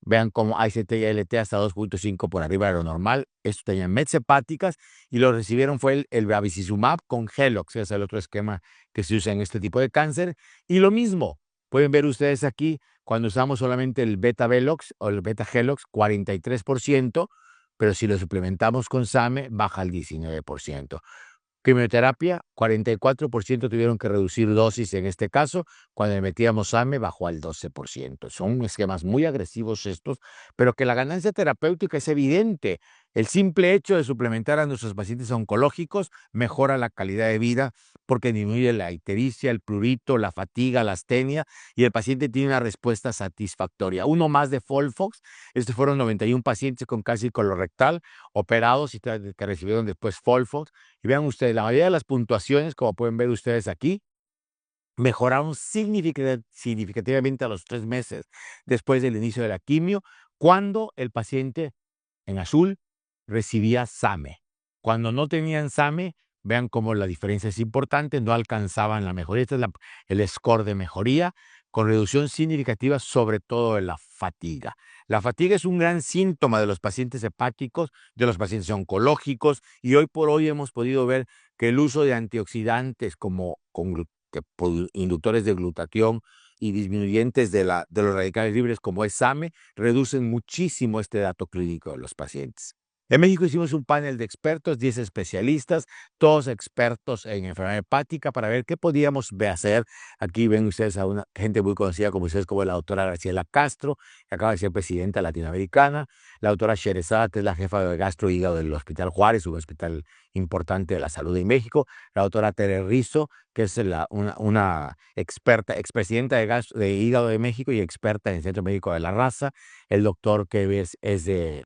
Vean cómo AST y ALT hasta 2.5 por arriba de lo normal. Estos tenían mets hepáticas y lo recibieron fue el bevacizumab con Helox, que es el otro esquema que se usa en este tipo de cáncer. Y lo mismo, pueden ver ustedes aquí, cuando usamos solamente el beta-Velox o el beta-Helox, 43%, pero si lo suplementamos con SAMe, baja al 19%. Quimioterapia, 44% tuvieron que reducir dosis en este caso. Cuando le metíamos SAMe, bajó al 12%. Son esquemas muy agresivos estos, pero que la ganancia terapéutica es evidente. El simple hecho de suplementar a nuestros pacientes oncológicos mejora la calidad de vida porque disminuye la ictericia, el prurito, la fatiga, la astenia y el paciente tiene una respuesta satisfactoria. Uno más de Folfox, estos fueron 91 pacientes con cáncer colorectal operados y que recibieron después Folfox. Y vean ustedes, la mayoría de las puntuaciones, como pueden ver ustedes aquí, mejoraron significativamente a los 3 meses después del inicio de la quimio, cuando el paciente en azul recibía SAMe. Cuando no tenían SAMe, vean cómo la diferencia es importante, no alcanzaban la mejoría. Este es el score de mejoría, con reducción significativa, sobre todo de la fatiga. La fatiga es un gran síntoma de los pacientes hepáticos, de los pacientes oncológicos, y hoy por hoy hemos podido ver que el uso de antioxidantes como inductores de glutatión y disminuyentes de los radicales libres como es SAMe, reducen muchísimo este dato clínico de los pacientes. En México hicimos un panel de expertos, 10 especialistas, todos expertos en enfermedad hepática, para ver qué podíamos hacer. Aquí ven ustedes a una gente muy conocida como ustedes, como la doctora Graciela Castro, que acaba de ser presidenta latinoamericana, la doctora Sherezada, que es la jefa de gastro y hígado del Hospital Juárez, un hospital importante de la salud en México, la doctora Tere Rizzo, que es una experta, expresidenta de hígado de México y experta en el Centro Médico de la Raza, el doctor que es de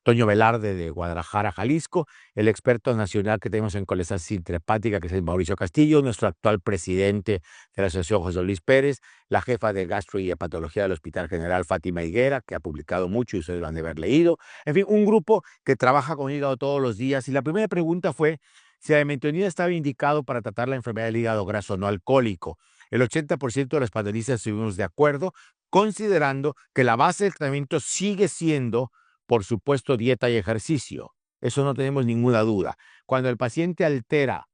Toño Velarde de Guadalajara, Jalisco, el experto nacional que tenemos en colestasis intrahepática, que es Mauricio Castillo, nuestro actual presidente de la Asociación José Luis Pérez, la jefa de gastro y hepatología del Hospital General Fátima Higuera, que ha publicado mucho y ustedes lo han de haber leído. En fin, un grupo que trabaja con hígado todos los días. Y la primera pregunta fue si la metionina estaba indicado para tratar la enfermedad del hígado graso no alcohólico. El 80% de los panelistas estuvimos de acuerdo, considerando que la base del tratamiento sigue siendo, por supuesto, dieta y ejercicio. Eso no tenemos ninguna duda. Cuando el paciente altera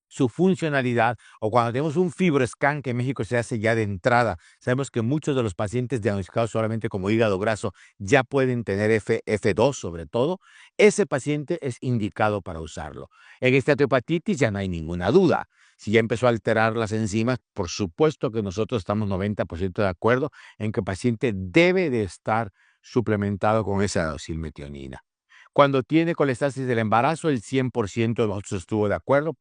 su funcionalidad o cuando tenemos un FibroScan, que en México se hace ya de entrada, sabemos que muchos de los pacientes diagnosticados solamente como hígado graso ya pueden tener F2 sobre todo, ese paciente es indicado para usarlo. En esteatohepatitis ya no hay ninguna duda. Si ya empezó a alterar las enzimas, por supuesto que nosotros estamos 90% de acuerdo en que el paciente debe de estar suplementado con esa docilmetionina. Cuando tiene colestasis del embarazo, el 100% de nosotros estuvo de acuerdo,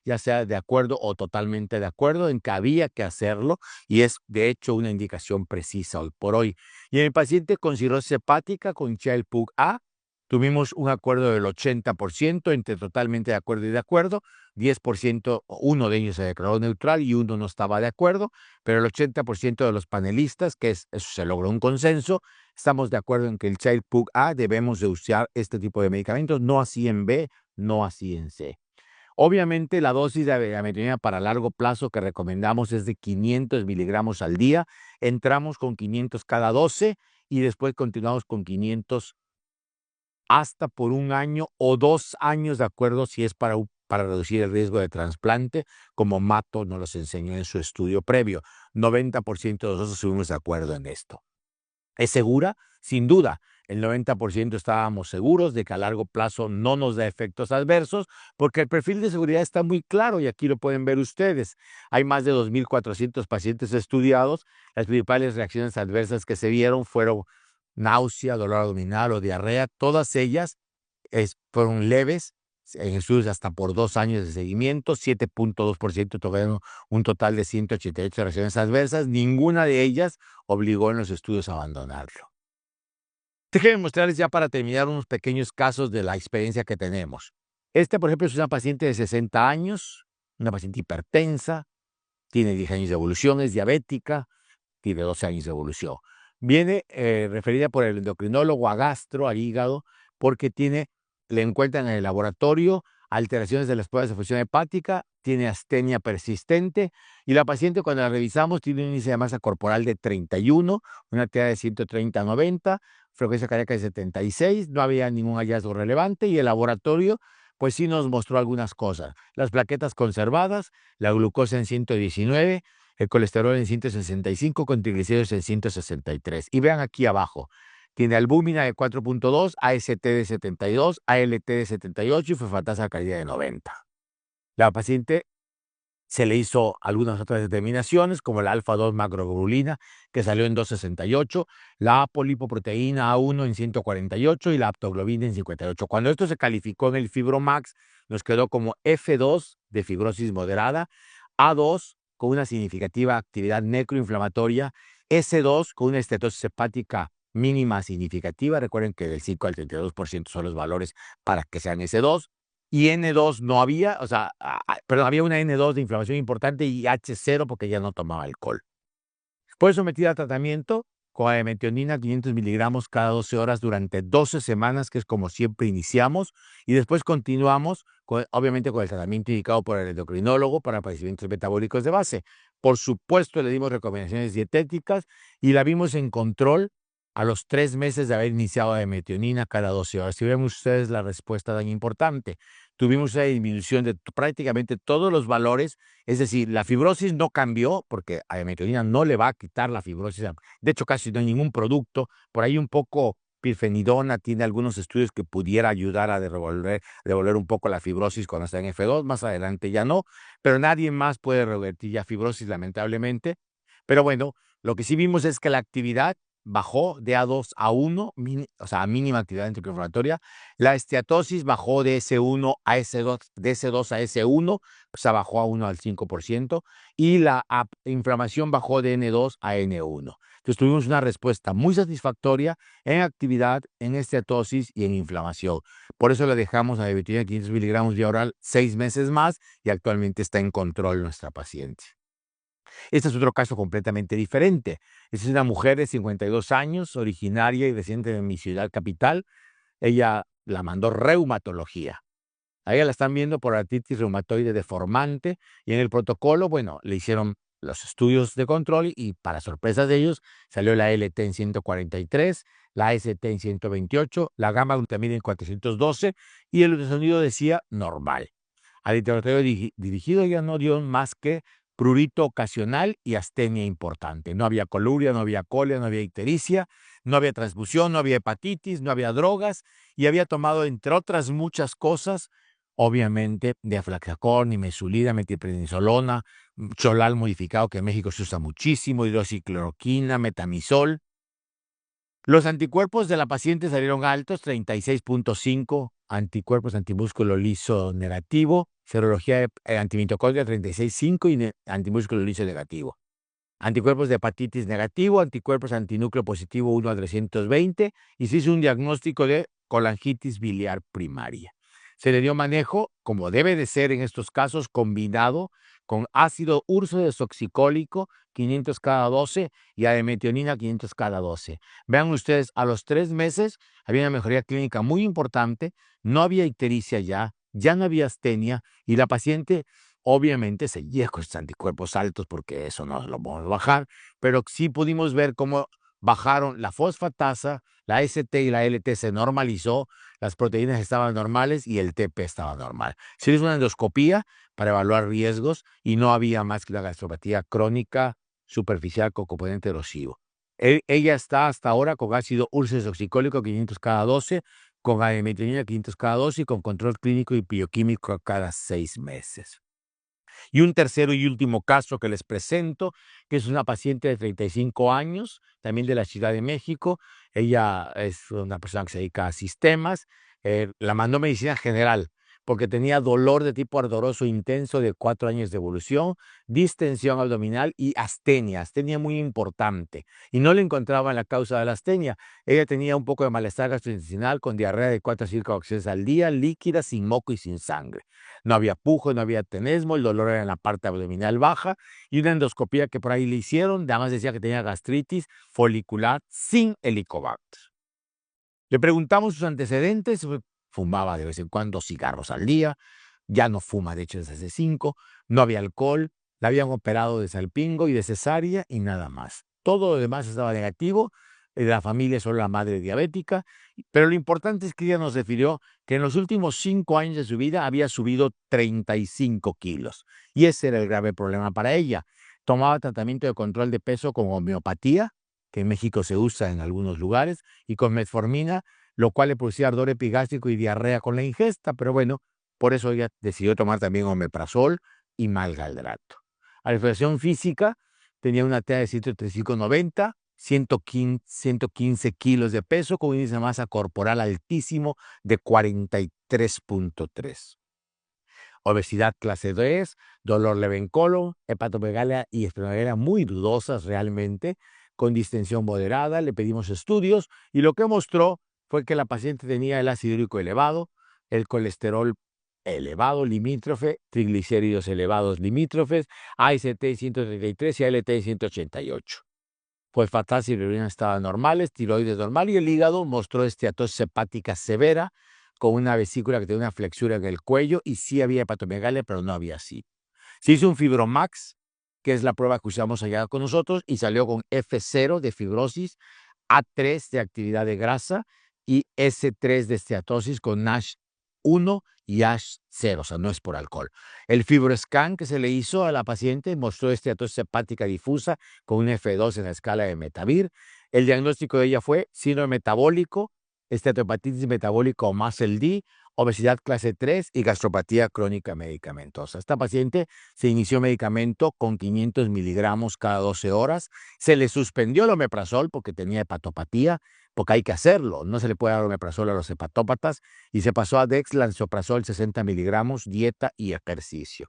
ya sea de acuerdo o totalmente de acuerdo en que había que hacerlo, y es de hecho una indicación precisa hoy por hoy. Y en el paciente con cirrosis hepática, con Child-Pugh-A, tuvimos un acuerdo del 80% entre totalmente de acuerdo y de acuerdo. 10%, uno de ellos se declaró neutral y uno no estaba de acuerdo, pero el 80% de los panelistas, eso se logró un consenso, estamos de acuerdo en que el Child-Pugh-A debemos de usar este tipo de medicamentos, no así en B, no así en C. Obviamente, la dosis de metionina para largo plazo que recomendamos es de 500 miligramos al día. Entramos con 500 cada 12 y después continuamos con 500 hasta por 1 año o 2 años, de acuerdo si es para reducir el riesgo de trasplante, como Mato nos los enseñó en su estudio previo. 90% de nosotros estuvimos de acuerdo en esto. ¿Es segura? Sin duda. el 90% estábamos seguros de que a largo plazo no nos da efectos adversos, porque el perfil de seguridad está muy claro y aquí lo pueden ver ustedes. Hay más de 2.400 pacientes estudiados. Las principales reacciones adversas que se vieron fueron náusea, dolor abdominal o diarrea. Todas ellas fueron leves, en estudios hasta por 2 años de seguimiento. 7.2% tuvieron un total de 188 reacciones adversas. Ninguna de ellas obligó en los estudios a abandonarlo. Déjenme mostrarles ya para terminar unos pequeños casos de la experiencia que tenemos. Por ejemplo, es una paciente de 60 años, una paciente hipertensa, tiene 10 años de evolución, es diabética, tiene 12 años de evolución. Viene referida por el endocrinólogo a gastro, al hígado, porque le encuentran en el laboratorio alteraciones de las pruebas de función hepática, tiene astenia persistente y la paciente cuando la revisamos tiene un índice de masa corporal de 31, una TA de 130/90, frecuencia cardíaca de 76, no había ningún hallazgo relevante y el laboratorio pues sí nos mostró algunas cosas. Las plaquetas conservadas, la glucosa en 119, el colesterol en 165 con triglicéridos en 163. Y vean aquí abajo, tiene albúmina de 4.2, AST de 72, ALT de 78 y fosfatasa alcalina de 90. La paciente se le hizo algunas otras determinaciones, como la alfa-2 macroglobulina, que salió en 268, la apolipoproteína A1 en 148 y la aptoglobina en 58. Cuando esto se calificó en el Fibromax, nos quedó como F2 de fibrosis moderada, A2 con una significativa actividad necroinflamatoria, S2 con una estetosis hepática mínima significativa. Recuerden que del 5 al 32% son los valores para que sean S2. Y N2 no había, perdón, había una N2 de inflamación importante y H0 porque ya no tomaba alcohol. Fue sometida a tratamiento con metionina 500 miligramos cada 12 horas durante 12 semanas, que es como siempre iniciamos, y después continuamos, obviamente, con el tratamiento indicado por el endocrinólogo para padecimientos metabólicos de base. Por supuesto, le dimos recomendaciones dietéticas y la vimos en control a los 3 meses de haber iniciado la metionina cada 12 horas. Si ven ustedes la respuesta tan importante, tuvimos una disminución de prácticamente todos los valores, es decir, la fibrosis no cambió porque a la metionina no le va a quitar la fibrosis. De hecho, casi no hay ningún producto. Por ahí un poco pirfenidona tiene algunos estudios que pudiera ayudar a devolver un poco la fibrosis cuando está en F2. Más adelante ya no, pero nadie más puede revertir ya fibrosis, lamentablemente. Pero bueno, lo que sí vimos es que la actividad bajó de A2 a 1, a mínima actividad antiinflamatoria. La esteatosis bajó de S1 a S2, de S2 a S1, bajó a 1 al 5%, y la inflamación bajó de N2 a N1. Entonces tuvimos una respuesta muy satisfactoria en actividad, en esteatosis y en inflamación. Por eso le dejamos a la metionina 500 miligramos vía oral 6 meses más y actualmente está en control nuestra paciente. Este es otro caso completamente diferente. Esta es una mujer de 52 años, originaria y residente de mi ciudad capital. Ella la mandó reumatología. A ella la están viendo por artritis reumatoide deformante y en el protocolo, bueno, le hicieron los estudios de control y para sorpresa de ellos salió la LT en 143, la ST en 128, la gamma glutamina en 412 y el ultrasonido decía normal. Al interrogatorio dirigido ella no dio más que prurito ocasional y astenia importante. No había coluria, no había colia, no había ictericia, no había transfusión, no había hepatitis, no había drogas y había tomado, entre otras muchas cosas, obviamente, diaflaxacón, nimesulida, metilprednisolona, cholal modificado, que en México se usa muchísimo, hidroxicloroquina, metamizol. Los anticuerpos de la paciente salieron altos, 36.5, anticuerpos antimúsculo liso negativo, serología antimitocondria 36.5 y antimúsculo liso negativo. Anticuerpos de hepatitis negativo, anticuerpos antinúcleo positivo 1 a 320 y se hizo un diagnóstico de colangitis biliar primaria. Se le dio manejo, como debe de ser en estos casos, combinado con ácido ursodesoxicólico 500 cada 12 y ametionina 500 cada 12. Vean ustedes, a los 3 meses había una mejoría clínica muy importante, no había ictericia ya no había astenia y la paciente obviamente seguía con estos anticuerpos altos porque eso no lo podemos bajar, pero sí pudimos ver cómo bajaron la fosfatasa, la ST y la LT se normalizó, las proteínas estaban normales y el TP estaba normal. Se hizo una endoscopía para evaluar riesgos y no había más que la gastropatía crónica superficial con componente erosivo. Ella está hasta ahora con ácido ursodesoxicólico 500 cada 12, con adimetionina 500 cada 12 y con control clínico y bioquímico cada 6 meses. Y un tercero y último caso que les presento, que es una paciente de 35 años, también de la Ciudad de México. Ella es una persona que se dedica a sistemas. La mandó medicina general porque tenía dolor de tipo ardoroso intenso de 4 años de evolución, distensión abdominal y astenia muy importante. Y no le encontraban la causa de la astenia. Ella tenía un poco de malestar gastrointestinal con diarrea de 4 a 5 ocasiones al día, líquida, sin moco y sin sangre. No había pujo, no había tenesmo, el dolor era en la parte abdominal baja y una endoscopía que por ahí le hicieron, además decía que tenía gastritis folicular sin helicobacter. Le preguntamos sus antecedentes, fumaba de vez en cuando cigarros al día, ya no fuma de hecho desde hace 5, no había alcohol, la habían operado de salpingo y de cesárea y nada más. Todo lo demás estaba negativo, de la familia solo la madre diabética, pero lo importante es que ella nos refirió que en los últimos 5 años de su vida había subido 35 kilos y ese era el grave problema para ella. Tomaba tratamiento de control de peso con homeopatía, que en México se usa en algunos lugares, y con metformina, lo cual le producía ardor epigástrico y diarrea con la ingesta, pero bueno, por eso ella decidió tomar también omeprazol y malgaldrato. A la exploración física tenía una TEA de 135/90, 115 kilos de peso, con un índice de masa corporal altísimo de 43.3. Obesidad clase 3, dolor leve en colon, hepatomegalia y esplenomegalia muy dudosas realmente, con distensión moderada. Le pedimos estudios y lo que mostró fue que la paciente tenía el ácido úrico elevado, el colesterol elevado limítrofe, triglicéridos elevados limítrofes, AST 133 y ALT 188. Fosfatasa y bilirrubina estaban normales, tiroides normal y el hígado mostró esteatosis hepática severa con una vesícula que tenía una flexura en el cuello y sí había hepatomegalia, pero no había así. Se hizo un Fibromax, que es la prueba que usamos allá con nosotros, y salió con F0 de fibrosis, A3 de actividad de grasa y S3 de esteatosis con NASH 1 y NASH 0, o sea, no es por alcohol. El fibroscan que se le hizo a la paciente mostró esteatosis hepática difusa con un F2 en la escala de Metavir. El diagnóstico de ella fue síndrome metabólico, esteatohepatitis metabólica o MASLD, obesidad clase 3 y gastropatía crónica medicamentosa. Esta paciente se inició medicamento con 500 miligramos cada 12 horas. Se le suspendió el omeprazol porque tenía hepatopatía, porque hay que hacerlo. No se le puede dar omeprazol a los hepatópatas y se pasó a dexlansoprazol 60 miligramos, dieta y ejercicio.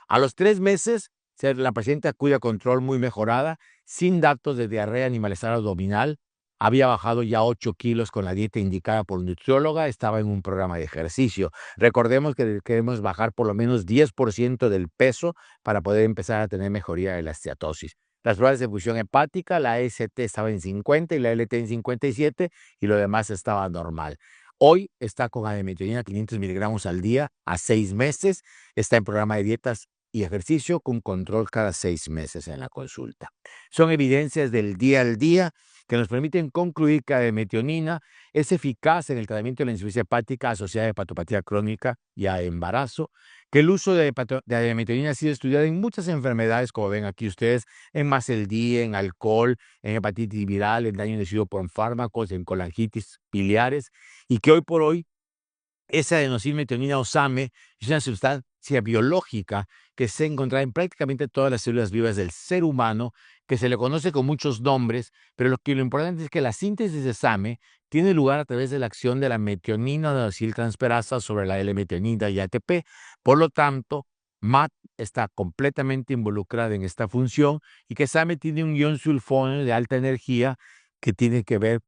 A los 3 meses, la paciente acude a control muy mejorada, sin datos de diarrea ni malestar abdominal. Había bajado ya 8 kilos con la dieta indicada por nutrióloga, estaba en un programa de ejercicio. Recordemos que queremos bajar por lo menos 10% del peso para poder empezar a tener mejoría de la esteatosis. Las pruebas de función hepática, la ST estaba en 50 y la LT en 57 y lo demás estaba normal. Hoy está con adimetionina 500 miligramos al día a 6 meses, está en programa de dietas y ejercicio con control cada 6 meses en la consulta. Son evidencias del día al día que nos permiten concluir que la adimetionina es eficaz en el tratamiento de la insuficiencia hepática asociada a hepatopatía crónica y a embarazo, que el uso de adimetionina ha sido estudiado en muchas enfermedades, como ven aquí ustedes, en MASLD, en alcohol, en hepatitis viral, en daño inducido por fármacos, en colangitis biliares, y que hoy por hoy esa adenosine-metionina o SAMe es una sustancia biológica que se encuentra en prácticamente todas las células vivas del ser humano, que se le conoce con muchos nombres, pero lo importante es que la síntesis de SAMe tiene lugar a través de la acción de la metionina de aciltransferasa sobre la L-metionina y ATP. Por lo tanto, MAT está completamente involucrada en esta función y que SAMe tiene un ion sulfonio de alta energía que tiene que ver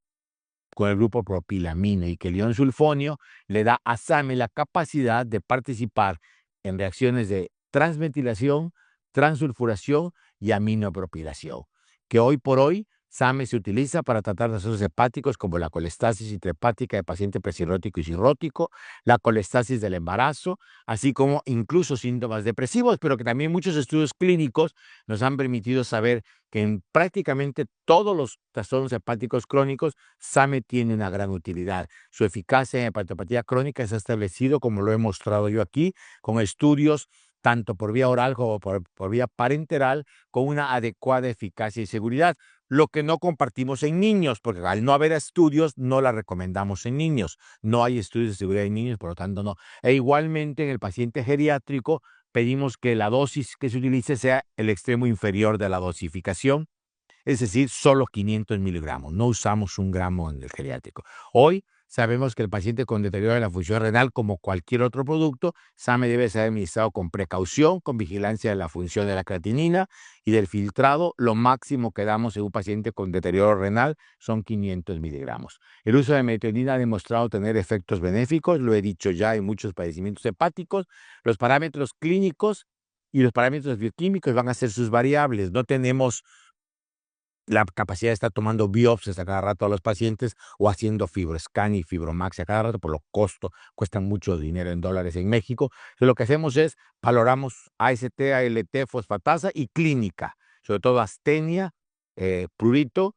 con el grupo propilamina y que el ion sulfonio le da a SAMe la capacidad de participar en reacciones de transmetilación, transulfuración y aminopropilación, que hoy por hoy SAMe se utiliza para tratar trastornos hepáticos como la colestasis intrahepática de paciente presirrótico y cirrótico, la colestasis del embarazo, así como incluso síntomas depresivos, pero que también muchos estudios clínicos nos han permitido saber que en prácticamente todos los trastornos hepáticos crónicos, SAMe tiene una gran utilidad. Su eficacia en hepatopatía crónica se ha establecido, como lo he mostrado yo aquí, con estudios tanto por vía oral como por vía parenteral, con una adecuada eficacia y seguridad. Lo que no compartimos en niños, porque al no haber estudios, no la recomendamos en niños. No hay estudios de seguridad en niños, por lo tanto no. E igualmente en el paciente geriátrico pedimos que la dosis que se utilice sea el extremo inferior de la dosificación, es decir, solo 500 miligramos. No usamos 1 gramo en el geriátrico. Hoy sabemos que el paciente con deterioro de la función renal, como cualquier otro producto, SAMe debe ser administrado con precaución, con vigilancia de la función de la creatinina y del filtrado. Lo máximo que damos en un paciente con deterioro renal son 500 miligramos. El uso de metionina ha demostrado tener efectos benéficos, lo he dicho ya, en muchos padecimientos hepáticos. Los parámetros clínicos y los parámetros bioquímicos van a ser sus variables. No tenemos la capacidad de estar tomando biopsias a cada rato a los pacientes o haciendo FibroScan y Fibromax a cada rato, por lo costo, cuestan mucho dinero en dólares en México. Entonces, lo que hacemos es valoramos AST, ALT, fosfatasa y clínica, sobre todo astenia, prurito,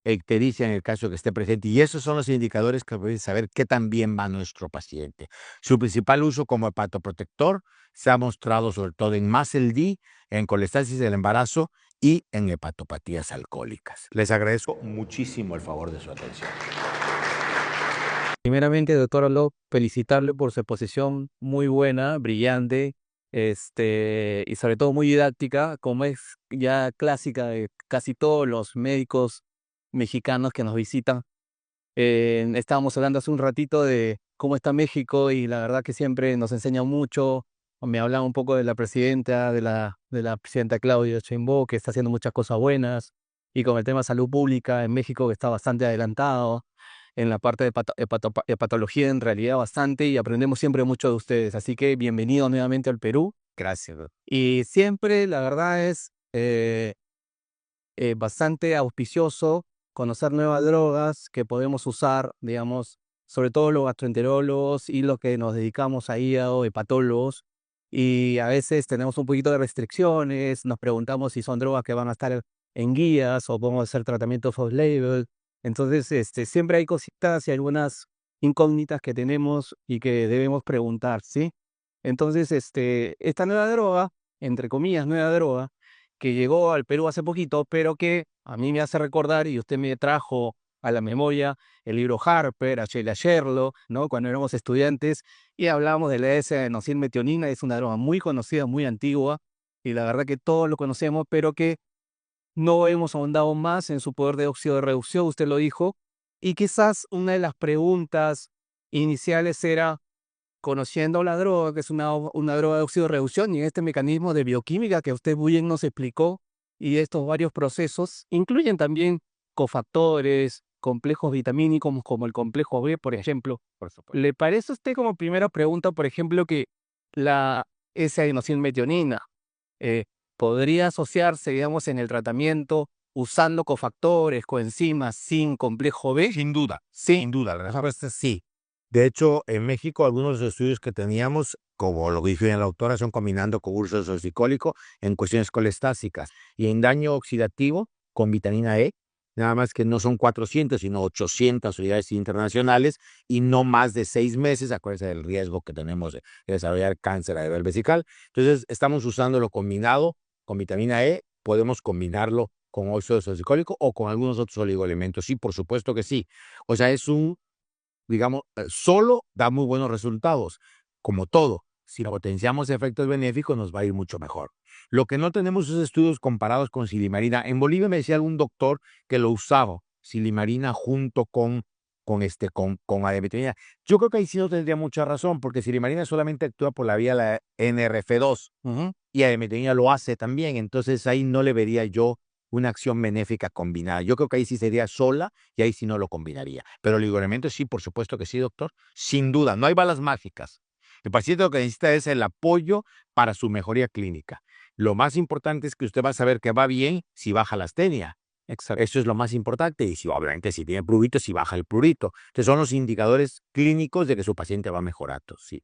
ictericia en el caso que esté presente. Y esos son los indicadores que pueden saber qué tan bien va nuestro paciente. Su principal uso como hepatoprotector se ha mostrado sobre todo en MASLD, en colestasis del embarazo y en hepatopatías alcohólicas. Les agradezco muchísimo el favor de su atención. Primeramente, doctor Aló, felicitarle por su exposición muy buena, brillante, y sobre todo muy didáctica, como es ya clásica de casi todos los médicos mexicanos que nos visitan. Estábamos hablando hace un ratito de cómo está México y la verdad que siempre nos enseña mucho. Me hablaba un poco de la presidenta, de la presidenta Claudia Sheinbaum, que está haciendo muchas cosas buenas, y con el tema de salud pública en México, que está bastante adelantado en la parte de hepatología, en realidad bastante, y aprendemos siempre mucho de ustedes. Así que bienvenido nuevamente al Perú. Gracias. Y siempre, la verdad es bastante auspicioso conocer nuevas drogas que podemos usar, digamos, sobre todo los gastroenterólogos y los que nos dedicamos a hígado, hepatólogos, y a veces tenemos un poquito de restricciones, nos preguntamos si son drogas que van a estar en guías o podemos hacer tratamientos off-label. Entonces, siempre hay cositas y algunas incógnitas que tenemos y que debemos preguntar, ¿sí? Entonces, esta nueva droga, entre comillas, nueva droga, que llegó al Perú hace poquito, pero que a mí me hace recordar, y usted me trajo a la memoria el libro Harper, a Sheila Sherlock, ¿no? Cuando éramos estudiantes y hablábamos de la S-adenosine-metionina, es una droga muy conocida, muy antigua, y la verdad que todos lo conocemos, pero que no hemos ahondado más en su poder de óxido de reducción, usted lo dijo, y quizás una de las preguntas iniciales era, conociendo la droga, que es una droga de óxido de reducción, y este mecanismo de bioquímica que usted muy bien nos explicó, y estos varios procesos incluyen también cofactores, complejos vitamínicos como el complejo B, por ejemplo. Por supuesto. ¿Le parece a usted como primera pregunta, por ejemplo, que la S-adenosine-metionina eh, podría asociarse, digamos, en el tratamiento usando cofactores, coenzimas sin complejo B? Sin duda, Sí. sin duda, la respuesta es sí. De hecho, en México, algunos de los estudios que teníamos, como lo dijo la autora, son combinando con uso oxicólico en cuestiones colestásicas y en daño oxidativo con vitamina E, nada más que no son 400, sino 800 unidades internacionales y no más de 6 meses, acuérdense del riesgo que tenemos de desarrollar cáncer a nivel vesical. Entonces, estamos usándolo combinado con vitamina E, podemos combinarlo con óxido oxicólico o con algunos otros oligoelementos. Sí, por supuesto que sí. O sea, es digamos, solo da muy buenos resultados. Como todo, si potenciamos efectos benéficos, nos va a ir mucho mejor. Lo que no tenemos es estudios comparados con silimarina. En Bolivia me decía algún doctor que lo usaba, silimarina junto con ademetrina. Yo creo que ahí sí no tendría mucha razón, porque silimarina solamente actúa por la vía de la NRF2 y ademetrina lo hace también. Entonces ahí no le vería yo una acción benéfica combinada. Yo creo que ahí sí sería sola y ahí sí no lo combinaría. Pero el oligoelementos sí, por supuesto que sí, doctor. Sin duda, no hay balas mágicas. El paciente lo que necesita es el apoyo para su mejoría clínica. Lo más importante es que usted va a saber que va bien si baja la astenia. Exacto. Eso es lo más importante. Y si, obviamente, si tiene prurito, si baja el prurito. Entonces, son los indicadores clínicos de que su paciente va mejorando, sí.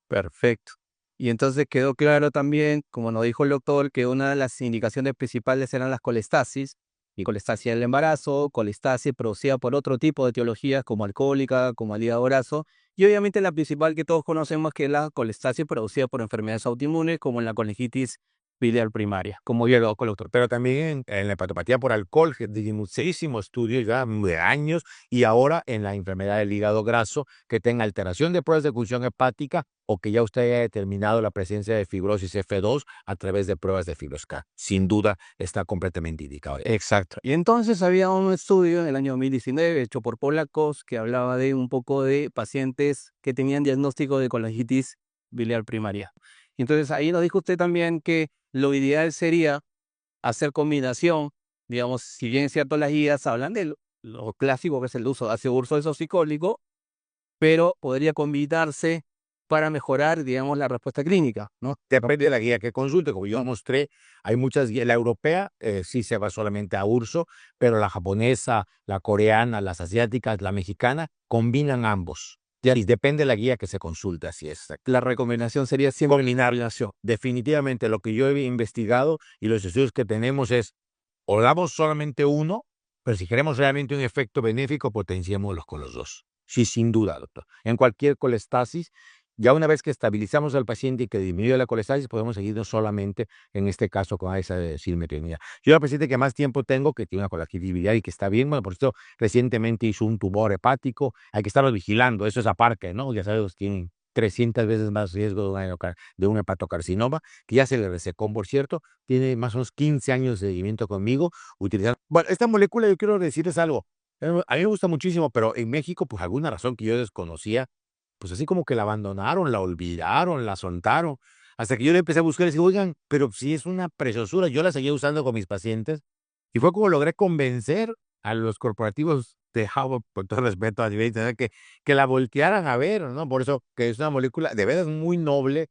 Perfecto. Y entonces quedó claro también, como nos dijo el doctor, que una de las indicaciones principales eran las colestasis, y colestasis del embarazo, colestasis producida por otro tipo de etiologías como alcohólica, como el hígado graso, y obviamente la principal que todos conocemos, que es la colestasis producida por enfermedades autoinmunes, como en la colegitis biliar primaria, como ya lo doctor. Pero también en la hepatopatía por alcohol, que de muchísimos estudios ya de años, y ahora en la enfermedad del hígado graso, que tenga alteración de pruebas de función hepática o que ya usted haya determinado la presencia de fibrosis F2 a través de pruebas de FibroScan. Sin duda está completamente indicado. Exacto. Y entonces había un estudio en el año 2019 hecho por polacos que hablaba de un poco de pacientes que tenían diagnóstico de colangitis biliar primaria. Y entonces ahí nos dijo usted también que lo ideal sería hacer combinación, digamos, si bien es cierto las guías hablan de lo clásico que es el uso de ácido ursodeso psicólico, pero podría combinarse para mejorar, digamos, la respuesta clínica, ¿no? Depende de la guía que consulte. Como yo mostré, hay muchas guías. La europea sí se va solamente a urso, pero la japonesa, la coreana, las asiáticas, la mexicana, combinan ambos. Y depende de la guía que se consulte, así es. La recomendación sería siempre Combinar. Definitivamente lo que yo he investigado y los estudios que tenemos es, o damos solamente uno, pero si queremos realmente un efecto benéfico, potenciémoslos con los dos. Sí, sin duda, doctor. En cualquier colestasis, ya una vez que estabilizamos al paciente y que disminuye la colestasis, podemos seguirnos solamente, en este caso, con esa silmetronida. Yo la paciente que más tiempo tengo, que tiene una colangitis biliar y que está bien, bueno, por esto recientemente hizo un tumor hepático, hay que estarlo vigilando, eso es aparte, ¿no? Ya sabes, tienen 300 veces más riesgo de un hepatocarcinoma, que ya se le resecó, por cierto, tiene más o menos 15 años de seguimiento conmigo, utilizando. Bueno, esta molécula yo quiero decirles algo, a mí me gusta muchísimo, pero en México, por alguna razón que yo desconocía, pues así como que la abandonaron, la olvidaron, la soltaron, hasta que yo le empecé a buscar y dije, oigan, pero si es una preciosura, yo la seguía usando con mis pacientes, y fue como logré convencer a los corporativos de Harvard, con todo respeto a nivel internacional, que la voltearan a ver, ¿no? Por eso que es una molécula de veras muy noble.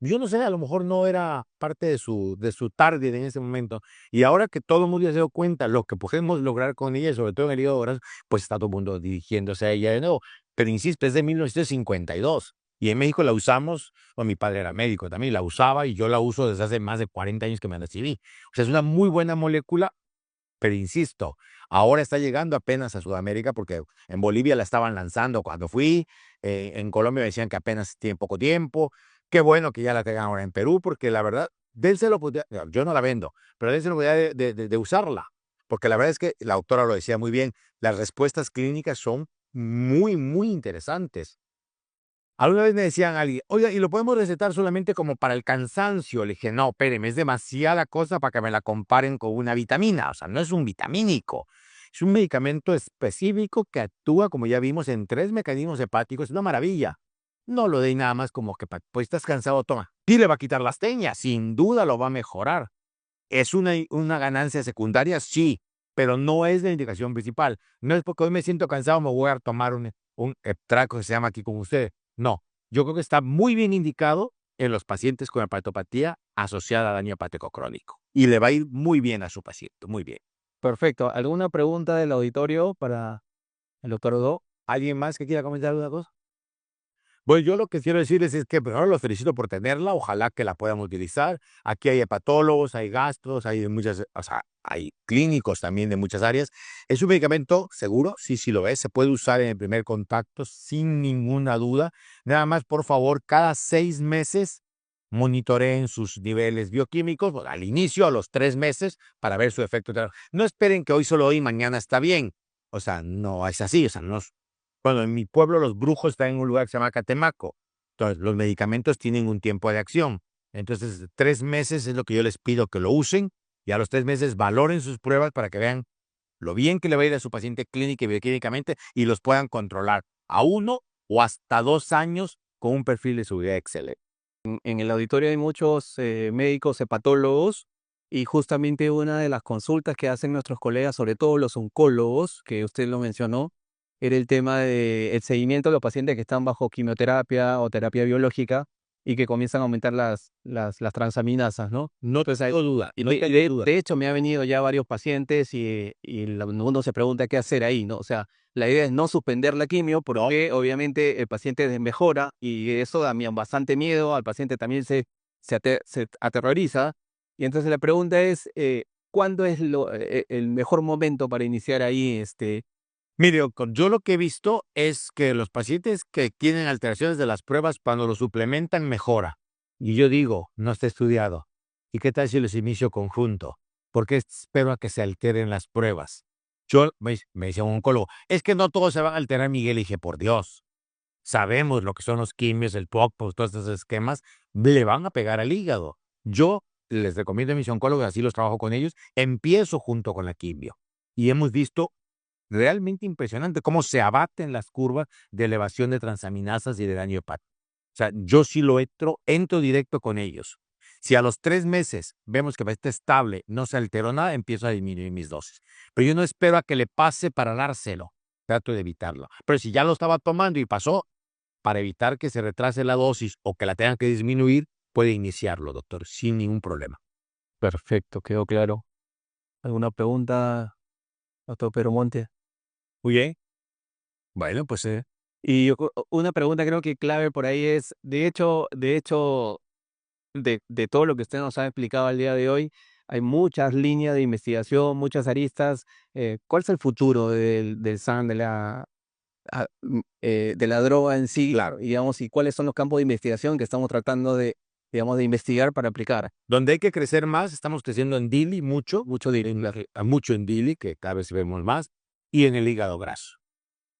Yo no sé, a lo mejor no era parte de su target en ese momento. Y ahora que todo el mundo ya se dio cuenta lo que podemos lograr con ella, sobre todo en el hígado graso, pues está todo el mundo dirigiéndose a ella de nuevo. Pero insisto, es de 1952. Y en México la usamos, o mi padre era médico también, la usaba y yo la uso desde hace más de 40 años que me recibí. O sea, es una muy buena molécula, pero insisto, ahora está llegando apenas a Sudamérica porque en Bolivia la estaban lanzando cuando fui, en Colombia me decían que apenas tiene poco tiempo. Qué bueno que ya la tengan ahora en Perú, porque la verdad, dense la oportunidad, yo no la vendo, pero dense la oportunidad de usarla, porque la verdad es que la doctora lo decía muy bien, las respuestas clínicas son muy, muy interesantes. Alguna vez me decían alguien, oiga, ¿y lo podemos recetar solamente como para el cansancio? Le dije, no, espéreme, es demasiada cosa para que me la comparen con una vitamina. O sea, no es un vitamínico. Es un medicamento específico que actúa, como ya vimos, en 3 mecanismos hepáticos. Es una maravilla. No lo deis nada más como que, pues estás cansado, toma. Sí le va a quitar las teñas, sin duda lo va a mejorar. ¿Es una ganancia secundaria? Sí, pero no es la indicación principal. No es porque hoy me siento cansado, me voy a tomar un Eptraco que se llama aquí con usted. No, yo creo que está muy bien indicado en los pacientes con hepatopatía asociada a daño hepático crónico. Y le va a ir muy bien a su paciente, muy bien. perfecto. ¿Alguna pregunta del auditorio para el doctor Odo? ¿Alguien más que quiera comentar alguna cosa? Bueno, yo lo que quiero decirles es que primero los felicito por tenerla, ojalá que la puedan utilizar. Aquí hay hepatólogos, hay gastros, hay muchas, o sea, hay clínicos también de muchas áreas. Es un medicamento seguro, sí, sí lo es, se puede usar en el primer contacto sin ninguna duda. Nada más, por favor, cada 6 meses monitoreen sus niveles bioquímicos, bueno, al inicio, a los 3 meses, para ver su efecto. No esperen que hoy solo hoy, mañana está bien. O sea, no es así, o sea, no. Bueno, en mi pueblo los brujos están en un lugar que se llama Catemaco. Entonces, los medicamentos tienen un tiempo de acción. Entonces, 3 meses es lo que yo les pido que lo usen y a los 3 meses valoren sus pruebas para que vean lo bien que le va a ir a su paciente clínica y bioquímicamente y los puedan controlar a 1 o hasta 2 años con un perfil de seguridad excelente. En el auditorio hay muchos médicos hepatólogos y justamente una de las consultas que hacen nuestros colegas, sobre todo los oncólogos, que usted lo mencionó, era el tema del seguimiento de los pacientes que están bajo quimioterapia o terapia biológica y que comienzan a aumentar las transaminasas, ¿no? No tengo duda. Y no De, tengo duda. de hecho, me ha venido ya varios pacientes y uno se pregunta qué hacer ahí, ¿no? O sea, la idea es no suspender la quimio porque obviamente el paciente mejora y eso da bastante miedo, al paciente también se aterroriza. Y entonces la pregunta es, ¿cuándo es el mejor momento para iniciar ahí Mire, yo lo que he visto es que los pacientes que tienen alteraciones de las pruebas, cuando lo suplementan, mejora. Y yo digo, no está estudiado. ¿Y qué tal si los inicio conjunto? Porque espero a que se alteren las pruebas. Me decía un oncólogo, es que no todos se van a alterar, Miguel. Y dije, por Dios, sabemos lo que son los quimios, el POC, todos estos esquemas, le van a pegar al hígado. Yo les recomiendo a mis oncólogos, así los trabajo con ellos, empiezo junto con la quimio. Y hemos visto realmente impresionante cómo se abaten las curvas de elevación de transaminasas y de daño hepático. O sea, yo sí entro directo con ellos. Si a los 3 meses vemos que está estable, no se alteró nada, empiezo a disminuir mis dosis. Pero yo no espero a que le pase para dárselo. Trato de evitarlo. Pero si ya lo estaba tomando y pasó, para evitar que se retrase la dosis o que la tengan que disminuir, puede iniciarlo, doctor, sin ningún problema. Perfecto, quedó claro. ¿Alguna pregunta, doctor Pedro Monte? Muy bien. Bueno, pues Y una pregunta creo que clave por ahí es, de todo lo que usted nos ha explicado al día de hoy, hay muchas líneas de investigación, muchas aristas. ¿Cuál es el futuro del SAN, de la droga en sí? claro. Y, digamos, y cuáles son los campos de investigación que estamos tratando de, digamos, de investigar para aplicar? Donde hay que crecer más, estamos creciendo en DILI mucho, Mucho de mucho en DILI, que cada vez vemos más, y en el hígado graso.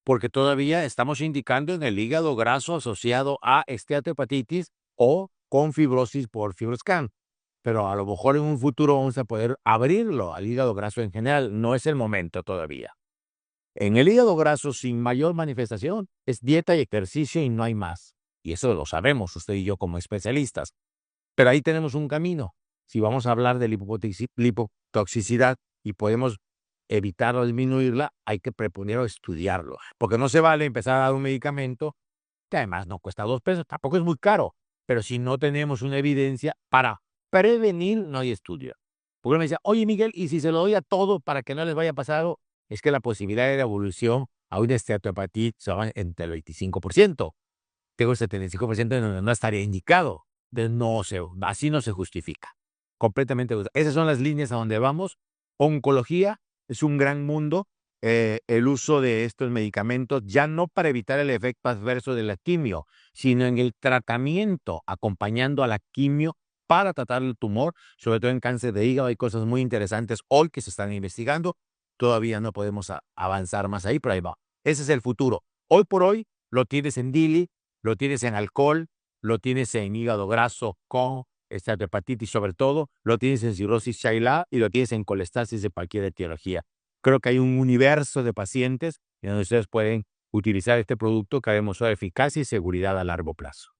Porque todavía estamos indicando en el hígado graso asociado a esteatohepatitis o con fibrosis por FibroScan. Pero a lo mejor en un futuro vamos a poder abrirlo al hígado graso en general. No es el momento todavía. En el hígado graso sin mayor manifestación es dieta y ejercicio y no hay más. Y eso lo sabemos usted y yo como especialistas. Pero ahí tenemos un camino. Si vamos a hablar de lipotoxicidad y podemos evitar o disminuirla, hay que primero estudiarlo. Porque no se vale empezar a dar un medicamento que además no cuesta 2 pesos, tampoco es muy caro. Pero si no tenemos una evidencia para prevenir, no hay estudio. Porque me decía, oye Miguel, ¿y si se lo doy a todos para que no les vaya a pasar algo? Es que la posibilidad de evolución a una esteatohepatitis va entre el 25%. Tengo el 75% en donde no estaría indicado. Así no se justifica. Completamente. Esas son las líneas a donde vamos. Oncología es un gran mundo. El uso de estos medicamentos, ya no para evitar el efecto adverso de la quimio, sino en el tratamiento, acompañando a la quimio para tratar el tumor, sobre todo en cáncer de hígado. Hay cosas muy interesantes hoy que se están investigando. Todavía no podemos avanzar más ahí, pero ahí va. Ese es el futuro. Hoy por hoy lo tienes en DILI, lo tienes en alcohol, lo tienes en hígado graso con hepatitis sobre todo, lo tienes en cirrosis Shayla y lo tienes en colestasis de cualquier etiología. Creo que hay un universo de pacientes en donde ustedes pueden utilizar este producto que ha demostrado eficacia y seguridad a largo plazo.